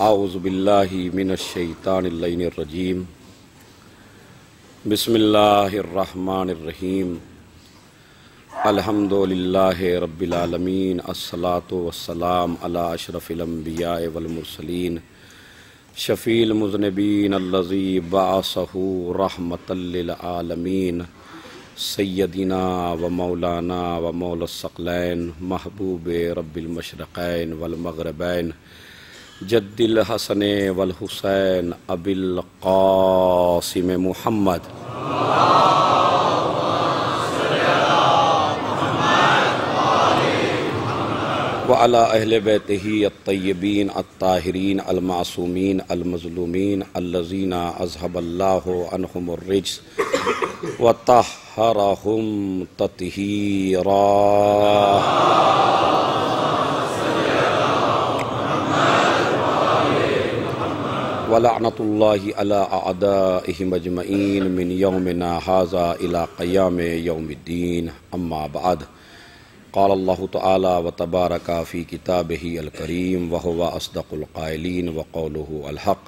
اعوذ باللہ من الشیطان اللعین الرجیم بسم اللہ الرحمن الرحیم الحمدللہ رب العالمین الصلاۃ والسلام علی اشرف الانبیاء والمرسلین شفیع المذنبین الذی بعثہ رحمۃ للعالمین سیدنا و مولانا و مولا الثقلین محبوب رب المشرقین والمغربین جد الحسن والحسین ابی القاسم محمد وعلی اہل بیتہ الطیبین الطاہرین المعصومین المظلومین الذین اذھب اللہ عنہم الرجس وطہرہم تطہیرا وَلَعْنَةُ اللَّهِ عَلَىٰ أَعْدَائِهِمْ أَجْمَعِينَ مِنْ يَوْمِنَا هَٰذَا إِلَىٰ قِيَامِ يَوْمِ الدِّينِ أَمَّا بَعْدُ قَالَ اللَّهُ تَعَالَىٰ وَتَبَارَكَ فِي كِتَابِهِ الْكَرِيمِ وَهُوَ أَصْدَقُ الْقَائِلِينَ وَقَوْلُهُ الْحَقُّ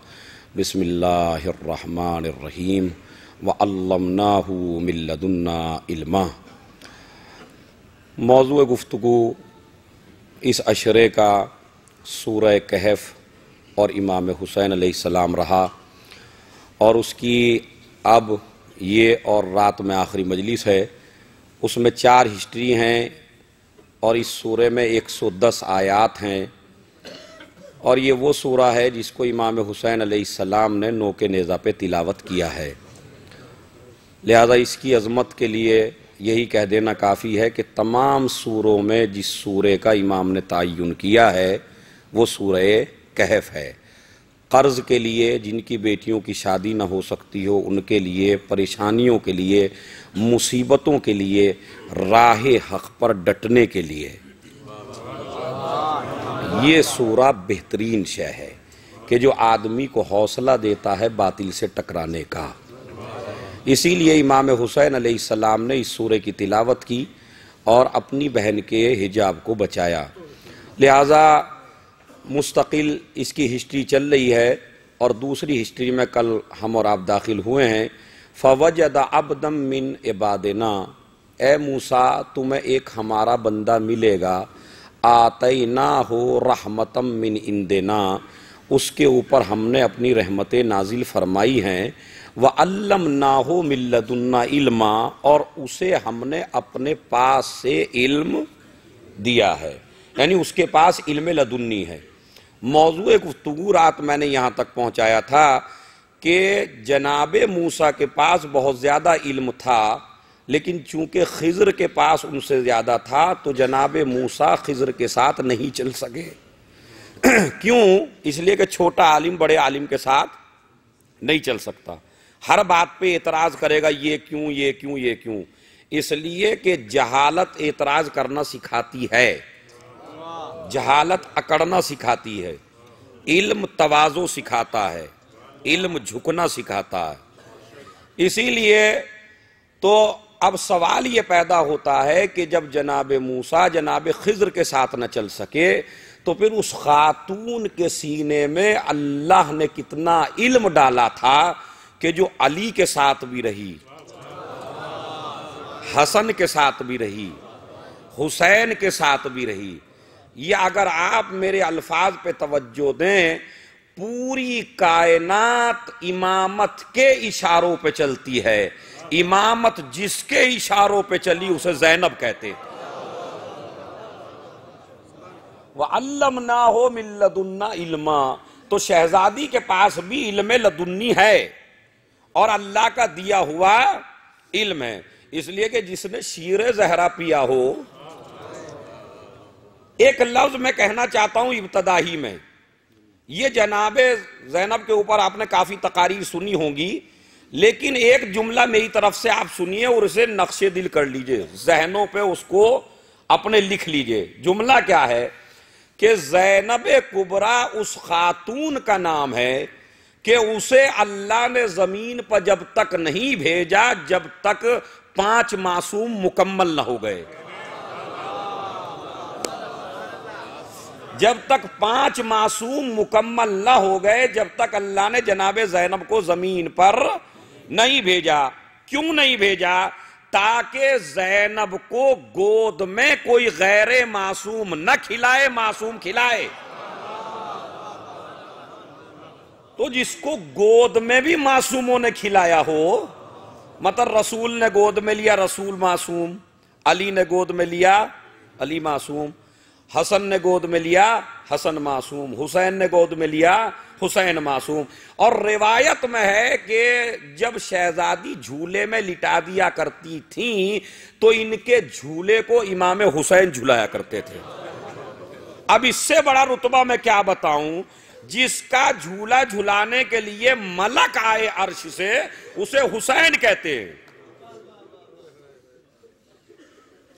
بسم اللہ الرحمن الرحیم وَعَلَّمْنَاهُ مِن لَّدُنَّا عِلْمًا۔ موضوع گفتگو اس عشرے کا سورہ کہف اور امام حسین علیہ السلام رہا، اور اس کی اب یہ اور رات میں آخری مجلس ہے۔ اس میں 4 ہسٹری ہیں اور اس سورہ میں 110 آیات ہیں، اور یہ وہ سورہ ہے جس کو امام حسین علیہ السلام نے نو کے نیزہ پہ تلاوت کیا ہے۔ لہذا اس کی عظمت کے لیے یہی کہہ دینا کافی ہے کہ تمام سوروں میں جس سورے کا امام نے تعین کیا ہے وہ سورہ کہف ہے۔ قرض کے لیے، جن کی بیٹیوں کی شادی نہ ہو سکتی ہو ان کے لیے، پریشانیوں کے لیے، مصیبتوں کے لیے، راہ حق پر ڈٹنے کے لیے یہ سورہ بہترین شے ہے کہ جو آدمی کو حوصلہ دیتا ہے باطل سے ٹکرانے کا۔ اسی لیے امام حسین علیہ السلام نے اس سورہ کی تلاوت کی اور اپنی بہن کے حجاب کو بچایا۔ لہذا مستقل اس کی ہسٹری چل رہی ہے، اور دوسری ہسٹری میں کل ہم اور آپ داخل ہوئے ہیں۔ فَوَجَدَ عَبْدًا مِّنْ عِبَادِنَا، اے موسیٰ تمہیں ایک ہمارا بندہ ملے گا، آتَيْنَاهُ رَحْمَةً مِّنْ عِنْدِنَا، اس کے اوپر ہم نے اپنی رحمتیں نازل فرمائی ہیں، وَعَلَّمْنَاهُ مِن لَّدُنَّا عِلْمًا، اور اسے ہم نے اپنے پاس سے علم دیا ہے، یعنی اس کے پاس علم لدنی ہے۔ موضوع گفتگو رات میں نے یہاں تک پہنچایا تھا کہ جناب موسیٰ کے پاس بہت زیادہ علم تھا، لیکن چونکہ خضر کے پاس ان سے زیادہ تھا تو جناب موسیٰ خضر کے ساتھ نہیں چل سکے۔ کیوں؟ اس لیے کہ چھوٹا عالم بڑے عالم کے ساتھ نہیں چل سکتا، ہر بات پہ اعتراض کرے گا، یہ کیوں، یہ کیوں، یہ کیوں۔ اس لیے کہ جہالت اعتراض کرنا سکھاتی ہے، جہالت اکڑنا سکھاتی ہے، علم تواضع سکھاتا ہے، علم جھکنا سکھاتا ہے۔ اسی لیے تو اب سوال یہ پیدا ہوتا ہے کہ جب جناب موسیٰ جناب خضر کے ساتھ نہ چل سکے تو پھر اس خاتون کے سینے میں اللہ نے کتنا علم ڈالا تھا کہ جو علی کے ساتھ بھی رہی، حسن کے ساتھ بھی رہی، حسین کے ساتھ بھی رہی۔ یہ اگر آپ میرے الفاظ پہ توجہ دیں، پوری کائنات امامت کے اشاروں پہ چلتی ہے، امامت جس کے اشاروں پہ چلی اسے زینب کہتے تھے۔ وَعَلَّمْنَاهُ مِن لَّدُنَّا عِلْمًا، تو شہزادی کے پاس بھی علم لدنی ہے اور اللہ کا دیا ہوا علم ہے۔ اس لیے کہ جس نے شیر زہرا پیا ہو، ایک لفظ میں کہنا چاہتا ہوں ابتدائی میں، یہ جناب زینب کے اوپر آپ نے کافی تقاریر سنی ہوں گی، لیکن ایک جملہ میری طرف سے آپ سنیے اور اسے نقش دل کر لیجئے، ذہنوں پہ اس کو اپنے لکھ لیجئے۔ جملہ کیا ہے کہ زینب کبریٰ اس خاتون کا نام ہے کہ اسے اللہ نے زمین پر جب تک نہیں بھیجا جب تک 5 معصوم مکمل نہ ہو گئے۔ جب تک 5 معصوم مکمل نہ ہو گئے، جب تک اللہ نے جناب زینب کو زمین پر نہیں بھیجا۔ کیوں نہیں بھیجا؟ تاکہ زینب کو گود میں کوئی غیر معصوم نہ کھلائے، معصوم کھلائے۔ تو جس کو گود میں بھی معصوموں نے کھلایا ہو، مطلب رسول نے گود میں لیا، رسول معصوم، علی نے گود میں لیا، علی معصوم، حسن نے گود میں لیا، حسن معصوم، حسین نے گود میں لیا، حسین معصوم۔ اور روایت میں ہے کہ جب شہزادی جھولے میں لٹا دیا کرتی تھیں تو ان کے جھولے کو امام حسین جھلایا کرتے تھے۔ اب اس سے بڑا رتبہ میں کیا بتاؤں؟ جس کا جھولا جھلانے کے لیے ملک آئے عرش سے، اسے حسین کہتے ہیں،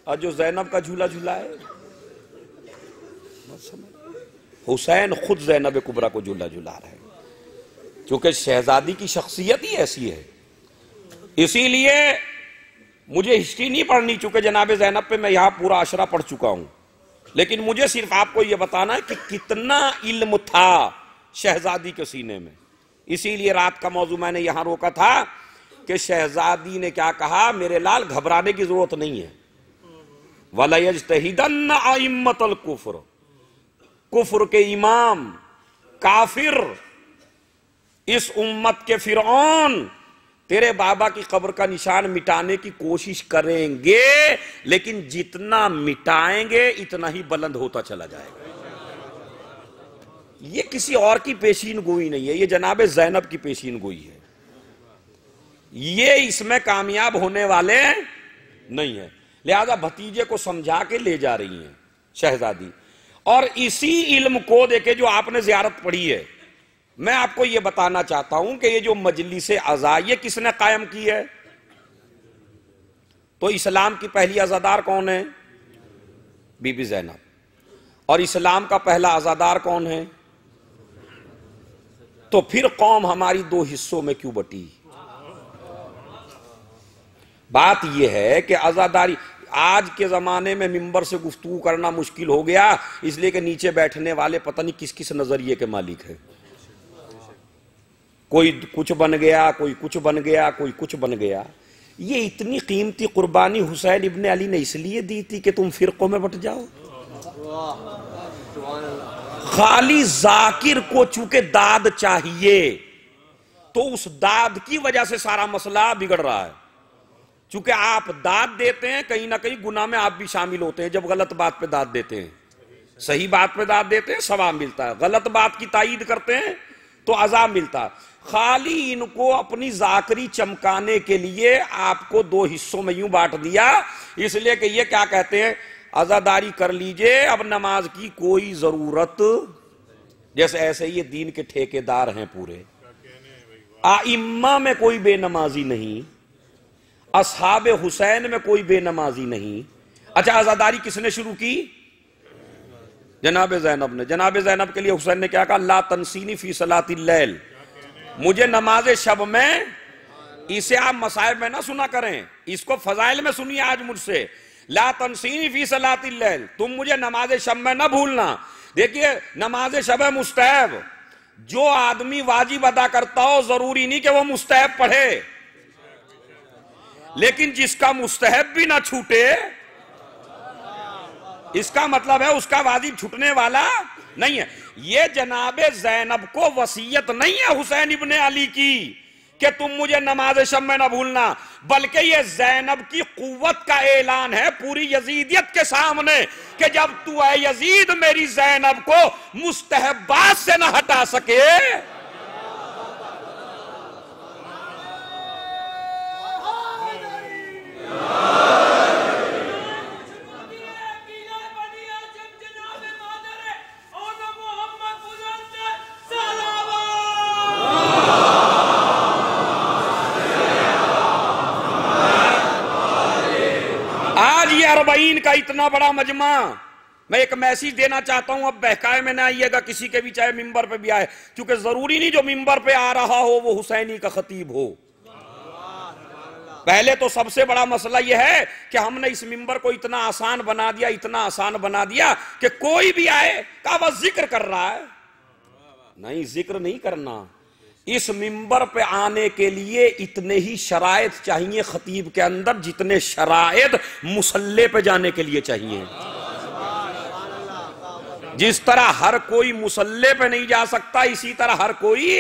اور جو زینب کا جھولا جھلائے، حسین خود زینب کبریٰ کو جھولا جھلا رہے ہیں، کیونکہ شہزادی کی شخصیت ہی ایسی ہے۔ اسی لیے مجھے ہسٹری نہیں پڑھنی، چونکہ جناب زینب پہ میں یہاں پورا عشرہ پڑھ چکا ہوں، لیکن مجھے صرف آپ کو یہ بتانا ہے کہ کتنا علم تھا شہزادی کے سینے میں۔ اسی لیے رات کا موضوع میں نے یہاں روکا تھا کہ شہزادی نے کیا کہا، میرے لال گھبرانے کی ضرورت نہیں ہے۔ وَلَيَجْتَهِدَنَّ أَئِمَّةَ الْكُفْرِ، کفر کے امام، کافر، اس امت کے فرعون تیرے بابا کی قبر کا نشان مٹانے کی کوشش کریں گے، لیکن جتنا مٹائیں گے اتنا ہی بلند ہوتا چلا جائے گا۔ یہ کسی اور کی پیشین گوئی نہیں ہے، یہ جناب زینب کی پیشین گوئی ہے، یہ اس میں کامیاب ہونے والے نہیں ہیں۔ لہذا بھتیجے کو سمجھا کے لے جا رہی ہیں شہزادی، اور اسی علم کو دیکھے جو آپ نے زیارت پڑھی ہے۔ میں آپ کو یہ بتانا چاہتا ہوں کہ یہ جو مجلس عزا یہ کس نے قائم کی ہے؟ تو اسلام کی پہلی عزادار کون ہے؟ بی بی زینب۔ اور اسلام کا پہلا عزادار کون ہے؟ تو پھر قوم ہماری 2 حصوں میں کیوں بٹی؟ بات یہ ہے کہ عزاداری آج کے زمانے میں ممبر سے گفتگو کرنا مشکل ہو گیا، اس لیے کہ نیچے بیٹھنے والے پتہ نہیں کس کس نظریے کے مالک ہیں۔ کوئی کچھ بن گیا، کوئی کچھ بن گیا، کوئی کچھ بن گیا۔ یہ اتنی قیمتی قربانی حسین ابن علی نے اس لیے دی تھی کہ تم فرقوں میں بٹ جاؤ؟ خالی ذاکر کو چونکہ داد چاہیے، تو اس داد کی وجہ سے سارا مسئلہ بگڑ رہا ہے۔ چونکہ آپ داد دیتے ہیں، کہیں نہ کہیں گناہ میں آپ بھی شامل ہوتے ہیں۔ جب غلط بات پہ داد دیتے ہیں، صحیح بات پہ داد دیتے ہیں، ثواب ملتا ہے، غلط بات کی تائید کرتے ہیں تو عذاب ملتا ہے۔ خالی ان کو اپنی ذاکری چمکانے کے لیے آپ کو 2 حصوں میں یوں بانٹ دیا، اس لیے کہ یہ کیا کہتے ہیں، عزاداری کر لیجئے، اب نماز کی کوئی ضرورت، جیسے ایسے یہ دین کے ٹھیکیدار ہیں پورے۔ ائمہ میں کوئی بے نمازی نہیں، اصحاب حسین میں کوئی بے نمازی نہیں۔ اچھا، عزاداری کس نے شروع کی؟ جناب زینب نے۔ جناب زینب کے لیے حسین نے کیا کہا؟ لا تنسینی فی صلاۃ اللیل، مجھے نماز شب میں، اسے آپ مصائب میں نہ سنا کریں، اس کو فضائل میں سنیے آج مجھ سے۔ لا تنسینی فی صلاۃ اللیل، تم مجھے نماز شب میں نہ بھولنا۔ دیکھیے، نماز شب ہے مستحب، جو آدمی واجب ادا کرتا ہو ضروری نہیں کہ وہ مستحب پڑھے، لیکن جس کا مستحب بھی نہ چھوٹے، اس کا مطلب ہے اس کا واجب چھٹنے والا نہیں ہے۔ یہ جناب زینب کو وصیت نہیں ہے حسین ابن علی کی کہ تم مجھے نماز شب میں نہ بھولنا، بلکہ یہ زینب کی قوت کا اعلان ہے پوری یزیدیت کے سامنے کہ جب تو اے یزید میری زینب کو مستحبات سے نہ ہٹا سکے، اربعین کا اتنا بڑا مجمع، میں ایک میسیج دینا چاہتا ہوں، اب بہکائے میں نہ آئیے گا کسی کے بھی، چاہے ممبر پہ بھی آئے، کیونکہ ضروری نہیں جو ممبر پہ آ رہا ہو وہ حسینی کا خطیب ہو۔ پہلے تو سب سے بڑا مسئلہ یہ ہے کہ ہم نے اس ممبر کو اتنا آسان بنا دیا، اتنا آسان بنا دیا کہ کوئی بھی آئے کہ بس ذکر کر رہا ہے. نہیں، ذکر نہیں کرنا. اس ممبر پہ آنے کے لیے اتنے ہی شرائط چاہیے خطیب کے اندر جتنے شرائط مصلی پہ جانے کے لیے چاہیے. جس طرح ہر کوئی مصلی پہ نہیں جا سکتا، اسی طرح ہر کوئی.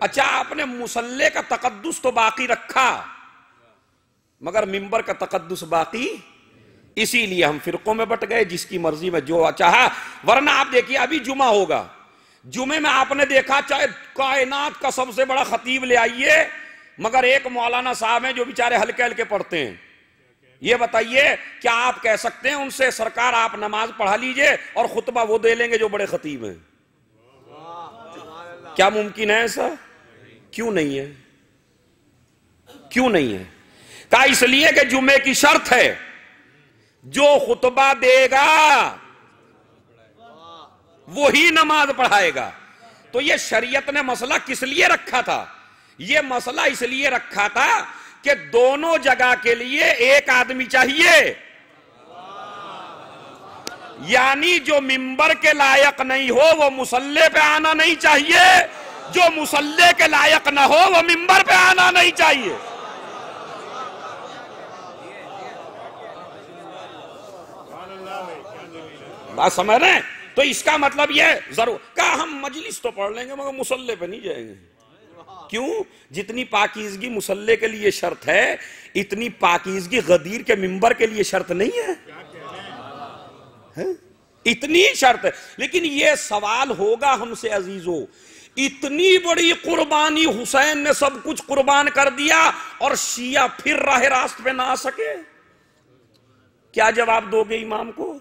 اچھا، آپ نے مصلی کا تقدس تو باقی رکھا مگر ممبر کا تقدس باقی، اسی لیے ہم فرقوں میں بٹ گئے، جس کی مرضی میں جو چاہا. ورنہ آپ دیکھیے ابھی جمعہ ہوگا، جمعے میں آپ نے دیکھا چاہے کائنات کا سب سے بڑا خطیب لے آئیے مگر ایک مولانا صاحب ہیں جو بیچارے ہلکے ہلکے پڑھتے ہیں. یہ بتائیے کیا آپ کہہ سکتے ہیں ان سے سرکار آپ نماز پڑھا لیجئے اور خطبہ وہ دے لیں گے جو بڑے خطیب ہیں؟ کیا ممکن ہے ایسا؟ کیوں نہیں ہے؟ کیوں نہیں ہے؟ کہا اس لیے کہ جمعے کی شرط ہے جو خطبہ دے گا وہی نماز پڑھائے گا. تو یہ شریعت نے مسئلہ کس لیے رکھا تھا؟ یہ مسئلہ اس لیے رکھا تھا کہ دونوں جگہ کے لیے ایک آدمی چاہیے. یعنی جو ممبر کے لائق نہیں ہو وہ مصلی پہ آنا نہیں چاہیے، جو مصلی کے لائق نہ ہو وہ ممبر پہ آنا نہیں چاہیے. بات سمجھ رہے ہیں؟ تو اس کا مطلب یہ ضرور کہا ہم مجلس تو پڑھ لیں گے مگر مصلی پہ نہیں جائیں گے. کیوں؟ جتنی پاکیزگی مصلی کے لیے شرط ہے اتنی پاکیزگی غدیر کے ممبر کے لیے شرط نہیں ہے. اتنی شرط ہے. لیکن یہ سوال ہوگا ہم سے عزیزو، اتنی بڑی قربانی حسین نے سب کچھ قربان کر دیا اور شیعہ پھر راہ راست پہ نہ آ سکے، کیا جواب دو گے امام کو؟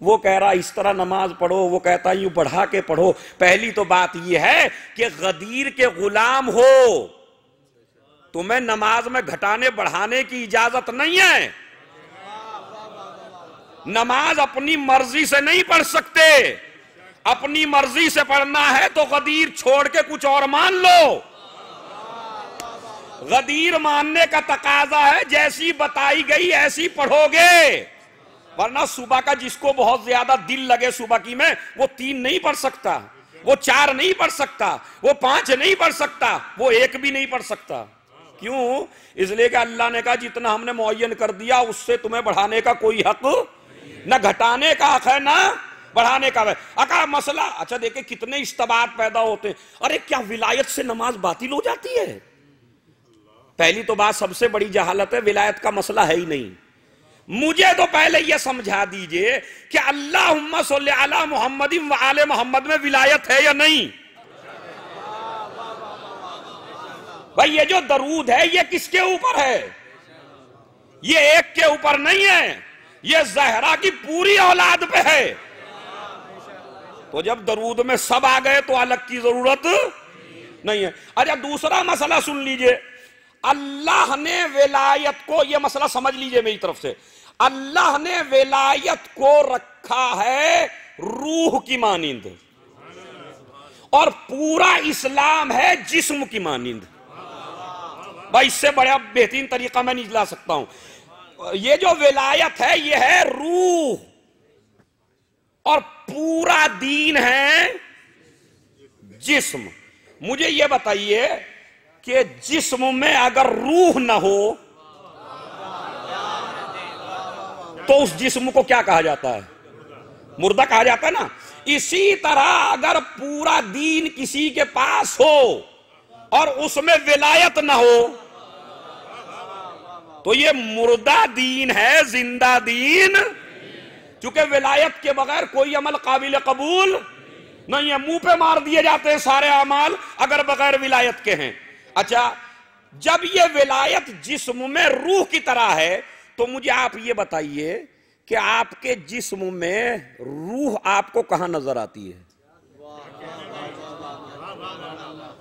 وہ کہہ رہا اس طرح نماز پڑھو، وہ کہتا یوں بڑھا کے پڑھو. پہلی تو بات یہ ہے کہ غدیر کے غلام ہو، تمہیں نماز میں گھٹانے بڑھانے کی اجازت نہیں ہے. نماز اپنی مرضی سے نہیں پڑھ سکتے، اپنی مرضی سے پڑھنا ہے تو غدیر چھوڑ کے کچھ اور مان لو. غدیر ماننے کا تقاضا ہے جیسی بتائی گئی ایسی پڑھو گے، ورنہ صبح کا جس کو بہت زیادہ دل لگے صبح کی میں وہ 3 نہیں پڑھ سکتا، وہ 4 نہیں پڑھ سکتا، وہ 5 نہیں پڑھ سکتا، وہ 1 بھی نہیں پڑھ سکتا. کیوں؟ اس لیے کہ اللہ نے کہا جتنا ہم نے معین کر دیا اس سے تمہیں بڑھانے کا کوئی حق نہ، گھٹانے کا حق ہے نہ بڑھانے کا ہے. اکا مسئلہ اچھا دیکھیں کتنے اشتباہات پیدا ہوتے ہیں. ارے کیا ولایت سے نماز باطل ہو جاتی ہے؟ پہلی تو بات سب سے بڑی جہالت ہے، ولایت کا مسئلہ ہے ہی نہیں. مجھے تو پہلے یہ سمجھا دیجئے کہ اللہم صلی علی محمد و آل محمد میں ولایت ہے یا نہیں؟ بھائی یہ جو درود ہے یہ کس کے اوپر ہے؟ یہ ایک کے اوپر نہیں ہے، یہ زہرا کی پوری اولاد پہ ہے. تو جب درود میں سب آ گئے تو الگ کی ضرورت نہیں ہے. اچھا دوسرا مسئلہ سن لیجئے، اللہ نے ولایت کو، یہ مسئلہ سمجھ لیجئے میری طرف سے، اللہ نے ولایت کو رکھا ہے روح کی مانند اور پورا اسلام ہے جسم کی مانند. بھائی اس سے بڑا بہترین طریقہ میں نہیں لا سکتا ہوں. یہ جو ولایت ہے یہ ہے روح اور پورا دین ہے جسم. مجھے یہ بتائیے کہ جسم میں اگر روح نہ ہو تو اس جسم کو کیا کہا جاتا ہے؟ مردہ کہا جاتا ہے نا. اسی طرح اگر پورا دین کسی کے پاس ہو اور اس میں ولایت نہ ہو تو یہ مردہ دین ہے، زندہ دین. چونکہ ولایت کے بغیر کوئی عمل قابل قبول نہیں ہے، منہ پہ مار دیے جاتے ہیں سارے اعمال اگر بغیر ولایت کے ہیں. اچھا جب یہ ولایت جسم میں روح کی طرح ہے تو مجھے آپ یہ بتائیے کہ آپ کے جسم میں روح آپ کو کہاں نظر آتی ہے؟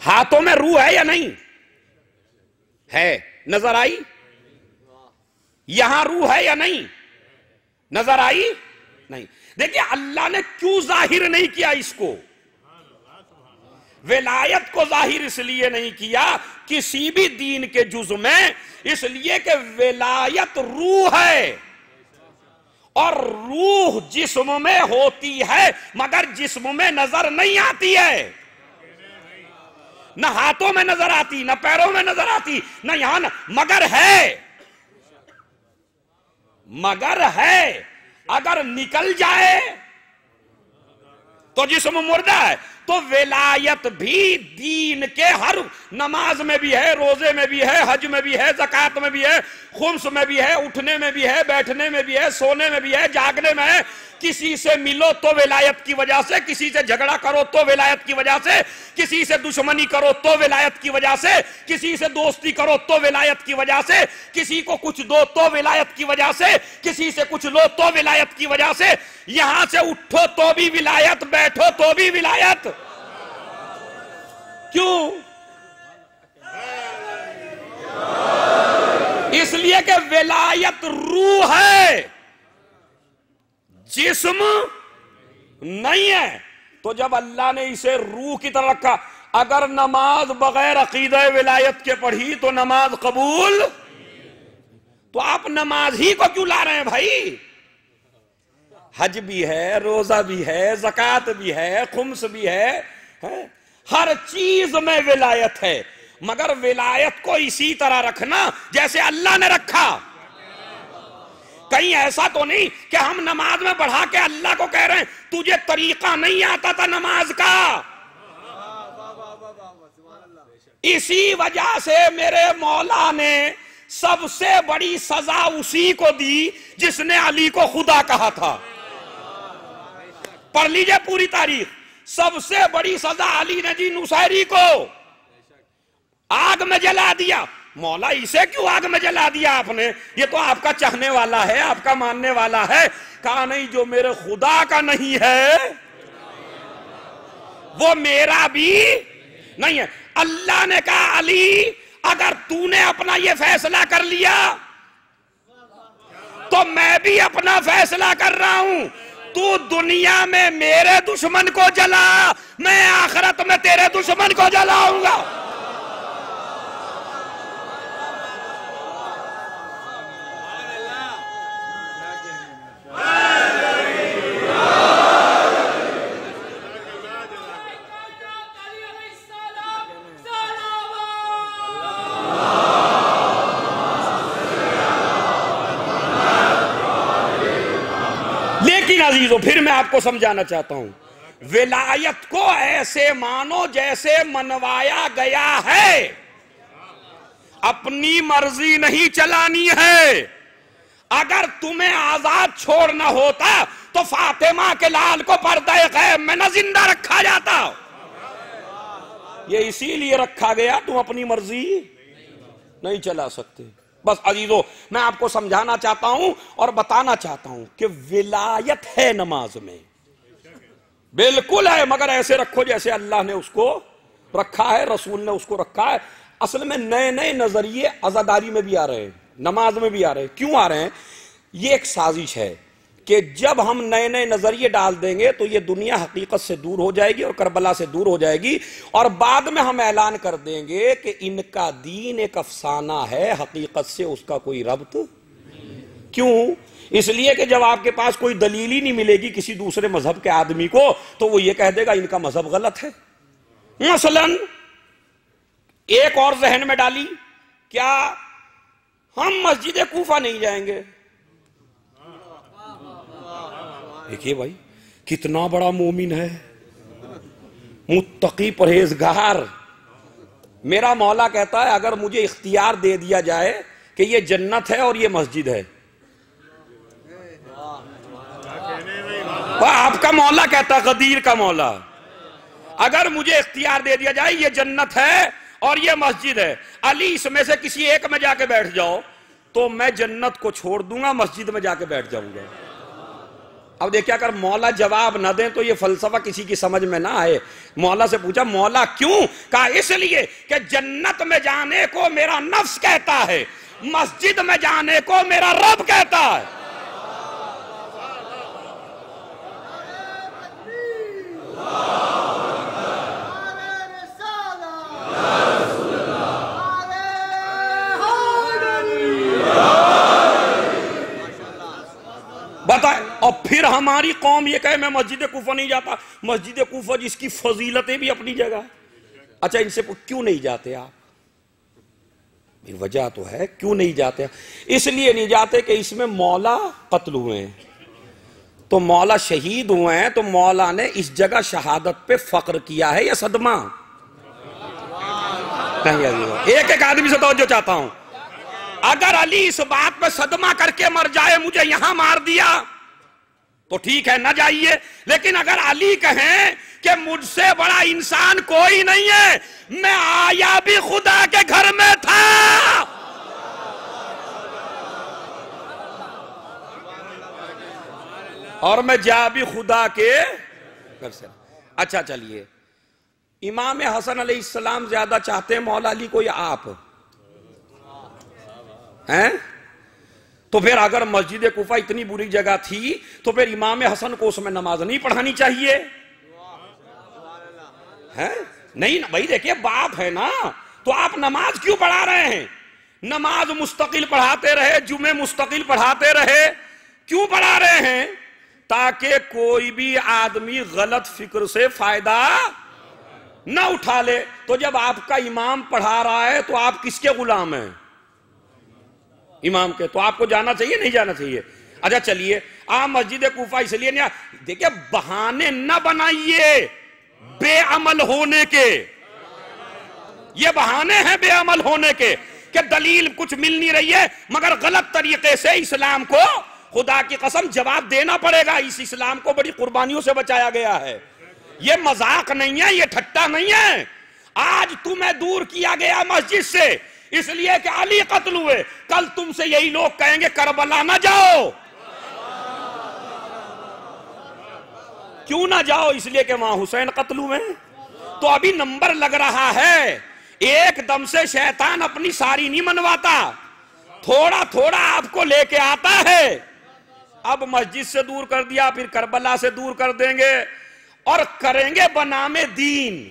ہاتھوں میں روح ہے یا نہیں ہے؟ نظر آئی؟ یہاں روح ہے یا نہیں نظر آئی؟ نہیں. دیکھیں اللہ نے کیوں ظاہر نہیں کیا اس کو؟ ولایت کو ظاہر اس لیے نہیں کیا کسی بھی دین کے جز میں، اس لیے کہ ولایت روح ہے، اور روح جسم میں ہوتی ہے مگر جسم میں نظر نہیں آتی ہے، نہ ہاتھوں میں نظر آتی، نہ پیروں میں نظر آتی، نہ یہاں مگر ہے، اگر نکل جائے تو جسم مردہ ہے۔ تو ولایت بھی دین کے ہر، نماز میں بھی ہے، روزے میں بھی ہے، حج میں بھی ہے، زکوٰۃ میں بھی ہے، خمس میں بھی ہے، اٹھنے میں بھی ہے، بیٹھنے میں بھی ہے، سونے میں بھی ہے، جاگنے میں ہے۔ کسی سے ملو تو ولایت کی وجہ سے، کسی سے جھگڑا کرو تو ولایت کی وجہ سے، کسی سے دشمنی کرو تو ولایت کی وجہ سے، کسی سے دوستی کرو تو ولایت کی وجہ سے، کسی کو کچھ دو تو ولایت کی وجہ سے، کسی سے کچھ لو تو ولایت کی وجہ سے، یہاں سے اٹھو تو بھی ولایت، بیٹھو تو بھی ولایت۔ کیوں؟ اس لیے کہ ولایت روح ہے، جسم نہیں ہے۔ تو جب اللہ نے اسے روح کی طرح رکھا، اگر نماز بغیر عقیدہ ولایت کے پڑھی تو نماز قبول، تو آپ نماز ہی کو کیوں لا رہے ہیں بھائی؟ حج بھی ہے، روزہ بھی ہے، زکوٰۃ بھی ہے، خمس بھی ہے، ہر چیز میں ولایت ہے، مگر ولایت کو اسی طرح رکھنا جیسے اللہ نے رکھا۔ کہیں ایسا تو نہیں کہ ہم نماز میں بڑھا کے اللہ کو کہہ رہے ہیں تجھے طریقہ نہیں آتا تھا نماز کا، اسی وجہ سے میرے مولا نے سب سے بڑی سزا اسی کو دی جس نے علی کو خدا کہا تھا۔ پڑھ لیجئے پوری تاریخ، سب سے بڑی سزا علی نے دی نصیری کو، آگ میں جلا دیا۔ مولا اسے کیوں آگ میں جلا دیا آپ نے؟ یہ تو آپ کا چاہنے والا ہے، آپ کا ماننے والا ہے۔ کہا نہیں، جو میرے خدا کا نہیں ہے وہ میرا بھی نہیں ہے۔ اللہ نے کہا علی اگر تو نے اپنا یہ فیصلہ کر لیا تو میں بھی اپنا فیصلہ کر رہا ہوں، تو دنیا میں میرے دشمن کو جلا، میں آخرت میں تیرے دشمن کو جلاؤں گا۔ عزیزو پھر میں آپ کو سمجھانا چاہتا ہوں، ولایت کو ایسے مانو جیسے منوایا گیا ہے، اپنی مرضی نہیں چلانی ہے۔ اگر تمہیں آزاد چھوڑنا ہوتا تو فاطمہ کے لال کو پردہ غیب میں نہ زندہ رکھا جاتا۔ یہ اسی لیے رکھا گیا تم اپنی مرضی نہیں چلا سکتے۔ بس عزیزو میں آپ کو سمجھانا چاہتا ہوں اور بتانا چاہتا ہوں کہ ولایت ہے نماز میں، بالکل ہے، مگر ایسے رکھو جیسے اللہ نے اس کو رکھا ہے، رسول نے اس کو رکھا ہے۔ اصل میں نئے نئے نظریے عزاداری میں بھی آ رہے ہیں، نماز میں بھی آ رہے ہیں۔ کیوں آ رہے ہیں؟ یہ ایک سازش ہے کہ جب ہم نئے نئے نظریے ڈال دیں گے تو یہ دنیا حقیقت سے دور ہو جائے گی اور کربلا سے دور ہو جائے گی، اور بعد میں ہم اعلان کر دیں گے کہ ان کا دین ایک افسانہ ہے، حقیقت سے اس کا کوئی ربط۔ کیوں؟ اس لیے کہ جب آپ کے پاس کوئی دلیل ہی نہیں ملے گی کسی دوسرے مذہب کے آدمی کو تو وہ یہ کہہ دے گا ان کا مذہب غلط ہے۔ مثلا ایک اور ذہن میں ڈالی، کیا ہم مسجد کوفہ نہیں جائیں گے؟ دیکھیے بھائی کتنا بڑا مومن ہے، متقی پرہیزگار۔ میرا مولا کہتا ہے اگر مجھے اختیار دے دیا جائے کہ یہ جنت ہے اور یہ مسجد ہے، آپ کا مولا کہتا ہے، غدیر کا مولا، اگر مجھے اختیار دے دیا جائے یہ جنت ہے اور یہ مسجد ہے، علی اس میں سے کسی ایک میں جا کے بیٹھ جاؤ تو میں جنت کو چھوڑ دوں گا، مسجد میں جا کے بیٹھ جاؤں گا۔ اب دیکھیں اگر مولا جواب نہ دیں تو یہ فلسفہ کسی کی سمجھ میں نہ آئے۔ مولا سے پوچھا مولا کیوں؟ کہا اس لیے کہ جنت میں جانے کو میرا نفس کہتا ہے، مسجد میں جانے کو میرا رب کہتا ہے۔ اور پھر ہماری قوم یہ کہے میں مسجد کوفہ نہیں جاتا. مسجد کوفہ جس کی فضیلتیں بھی اپنی جگہ. اچھا ان سے کیوں نہیں جاتے آپ؟ وجہ تو ہے کیوں نہیں جاتے. اس لیے نہیں جاتے کہ اس میں مولا قتل ہوئے ہیں. تو مولا شہید ہوئے ہیں تو مولا نے اس جگہ شہادت پہ فخر کیا ہے یا صدمہ؟ ایک ایک آدمی سے توجہ چاہتا ہوں. اگر علی اس بات پہ صدمہ کر کے مر جائے مجھے یہاں مار دیا تو ٹھیک ہے نہ جائیے. لیکن اگر علی کہیں کہ مجھ سے بڑا انسان کوئی نہیں ہے، میں آیا بھی خدا کے گھر میں تھا، اور میں جا بھی خدا کے گھر سے. اچھا چلیے، امام حسن علیہ السلام زیادہ چاہتے ہیں مولا علی کو یا آپ ہیں؟ تو پھر اگر مسجد کوفہ اتنی بری جگہ تھی تو پھر امام حسن کو اس میں نماز نہیں پڑھانی چاہیے؟ نہیں بھائی، دیکھیے باپ ہے نا، تو آپ نماز کیوں پڑھا رہے ہیں؟ نماز مستقل پڑھاتے رہے، جمعے مستقل پڑھاتے رہے. کیوں پڑھا رہے ہیں؟ تاکہ کوئی بھی آدمی غلط فکر سے فائدہ نہ اٹھا لے. تو جب آپ کا امام پڑھا رہا ہے تو آپ کس کے غلام ہیں؟ امام کے. تو آپ کو جانا چاہیے نہیں جانا چاہیے؟ اچھا چلیے، آپ مسجد کوفہ اس لیے نہیں. دیکھیں بہانے نہ بنائیے بے عمل ہونے کے. یہ بہانے ہیں بے عمل ہونے کے کہ دلیل کچھ مل نہیں رہی ہے مگر غلط طریقے سے اسلام کو خدا کی قسم جواب دینا پڑے گا. اس اسلام کو بڑی قربانیوں سے بچایا گیا ہے. یہ مذاق نہیں ہے، یہ ٹھٹا نہیں ہے. آج تمہیں دور کیا گیا مسجد سے اس لیے کہ علی قتل ہوئے. کل تم سے یہی لوگ کہیں گے کربلا نہ جاؤ. کیوں نہ جاؤ؟ اس لیے کہ وہاں حسین قتل ہوئے. تو ابھی نمبر لگ رہا ہے. ایک دم سے شیطان اپنی ساری نہیں منواتا، تھوڑا تھوڑا آپ کو لے کے آتا ہے. اب مسجد سے دور کر دیا، پھر کربلا سے دور کر دیں گے اور کریں گے بنام دین،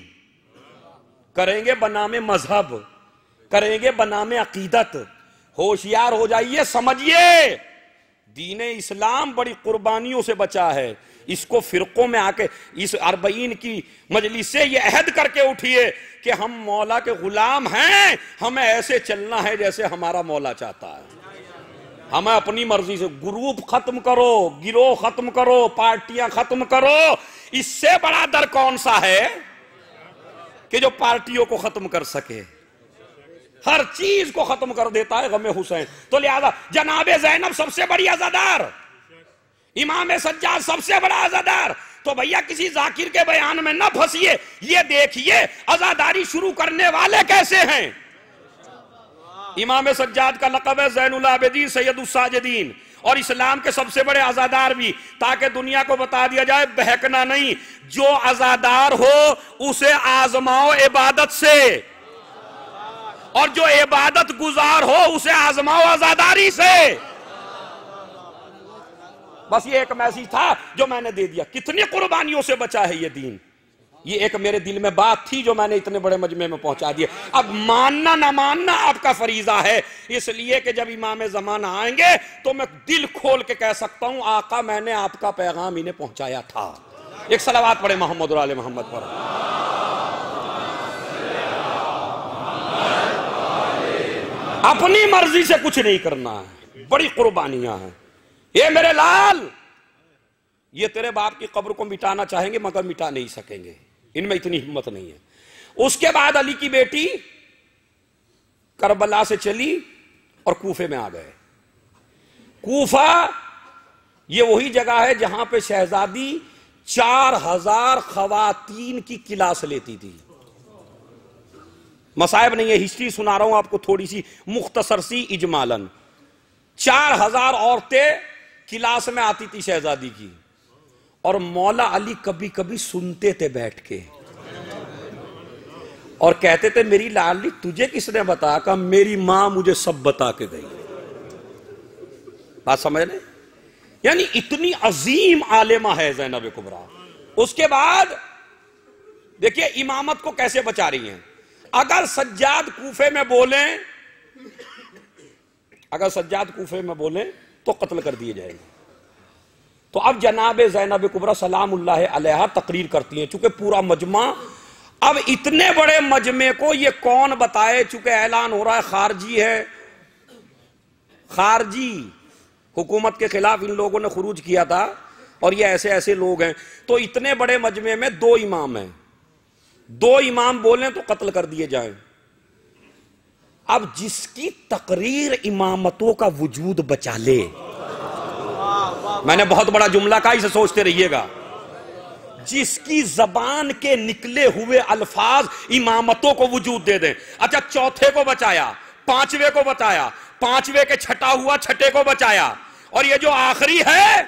کریں گے بنام مذہب، کریں گے بنام عقیدت. ہوشیار ہو جائیے، سمجھیے دین اسلام بڑی قربانیوں سے بچا ہے. اس کو فرقوں میں آ کے اس 40 کی مجلس سے یہ عہد کر کے اٹھیے کہ ہم مولا کے غلام ہیں، ہمیں ایسے چلنا ہے جیسے ہمارا مولا چاہتا ہے. ہمیں اپنی مرضی سے گروپ ختم کرو، گروہ ختم کرو، پارٹیاں ختم کرو. اس سے بڑا در کون سا ہے کہ جو پارٹیوں کو ختم کر سکے؟ ہر چیز کو ختم کر دیتا ہے غم حسین. تو لہذا جناب زینب سب سے بڑی عزادار، امام سجاد سب سے بڑا عزادار. تو بھیا کسی ذاکر کے بیان میں نہ پھنسیے. یہ دیکھیے عزاداری شروع کرنے والے کیسے ہیں. امام سجاد کا لقب ہے زین العابدین سید الساجدین، اور اسلام کے سب سے بڑے عزادار بھی، تاکہ دنیا کو بتا دیا جائے بہکنا نہیں. جو عزادار ہو اسے آزماؤ عبادت سے، اور جو عبادت گزار ہو اسے آزماؤ عزاداری سے. بس یہ ایک میسیج تھا جو میں نے دے دیا. کتنی قربانیوں سے بچا ہے یہ دین. یہ ایک میرے دل میں بات تھی جو میں نے اتنے بڑے مجمع میں پہنچا دیا. اب ماننا نہ ماننا آپ کا فریضہ ہے. اس لیے کہ جب امام زمانہ آئیں گے تو میں دل کھول کے کہہ سکتا ہوں آقا میں نے آپ کا پیغام انہیں پہنچایا تھا. ایک صلوات پڑھے محمد اور آل محمد پر. اپنی مرضی سے کچھ نہیں کرنا ہے، بڑی قربانیاں ہیں. یہ میرے لال، یہ تیرے باپ کی قبر کو مٹانا چاہیں گے مگر مٹا نہیں سکیں گے، ان میں اتنی ہمت نہیں ہے. اس کے بعد علی کی بیٹی کربلا سے چلی اور کوفے میں آ گئے. کوفہ یہ وہی جگہ ہے جہاں پہ شہزادی 4000 خواتین کی کلاس لیتی تھی. مصائب نہیں ہے، ہسٹری سنا رہا ہوں آپ کو تھوڑی سی مختصر سی اجمالاً. 4000 عورتیں کلاس میں آتی تھی شہزادی کی، اور مولا علی کبھی کبھی سنتے تھے بیٹھ کے اور کہتے تھے میری لالی تجھے کس نے بتایا؟ کہ میری ماں مجھے سب بتا کے گئی. بات سمجھ لیں؟ یعنی اتنی عظیم عالمہ ہے زینب کبریٰ. اس کے بعد دیکھیے امامت کو کیسے بچا رہی ہیں. اگر سجاد کوفے میں بولیں، اگر سجاد کوفے میں بولیں تو قتل کر دیے جائیں گے. تو اب جناب زینب کبریٰ سلام اللہ علیہا تقریر کرتی ہیں، چونکہ پورا مجمع، اب اتنے بڑے مجمع کو یہ کون بتائے، چونکہ اعلان ہو رہا ہے خارجی ہے، خارجی حکومت کے خلاف ان لوگوں نے خروج کیا تھا اور یہ ایسے ایسے لوگ ہیں، تو اتنے بڑے مجمع میں 2 امام ہیں، 2 امام بولیں تو قتل کر دیے جائیں۔ اب جس کی تقریر امامتوں کا وجود بچا لے، میں نے بہت بڑا جملہ کہا، اسے سوچتے رہیے گا، جس کی زبان کے نکلے ہوئے الفاظ امامتوں کو وجود دے دیں۔ اچھا، چوتھے کو بچایا، 5ویں کو بچایا، 5ویں کے چھٹا ہوا 6 کو بچایا، اور یہ جو آخری ہے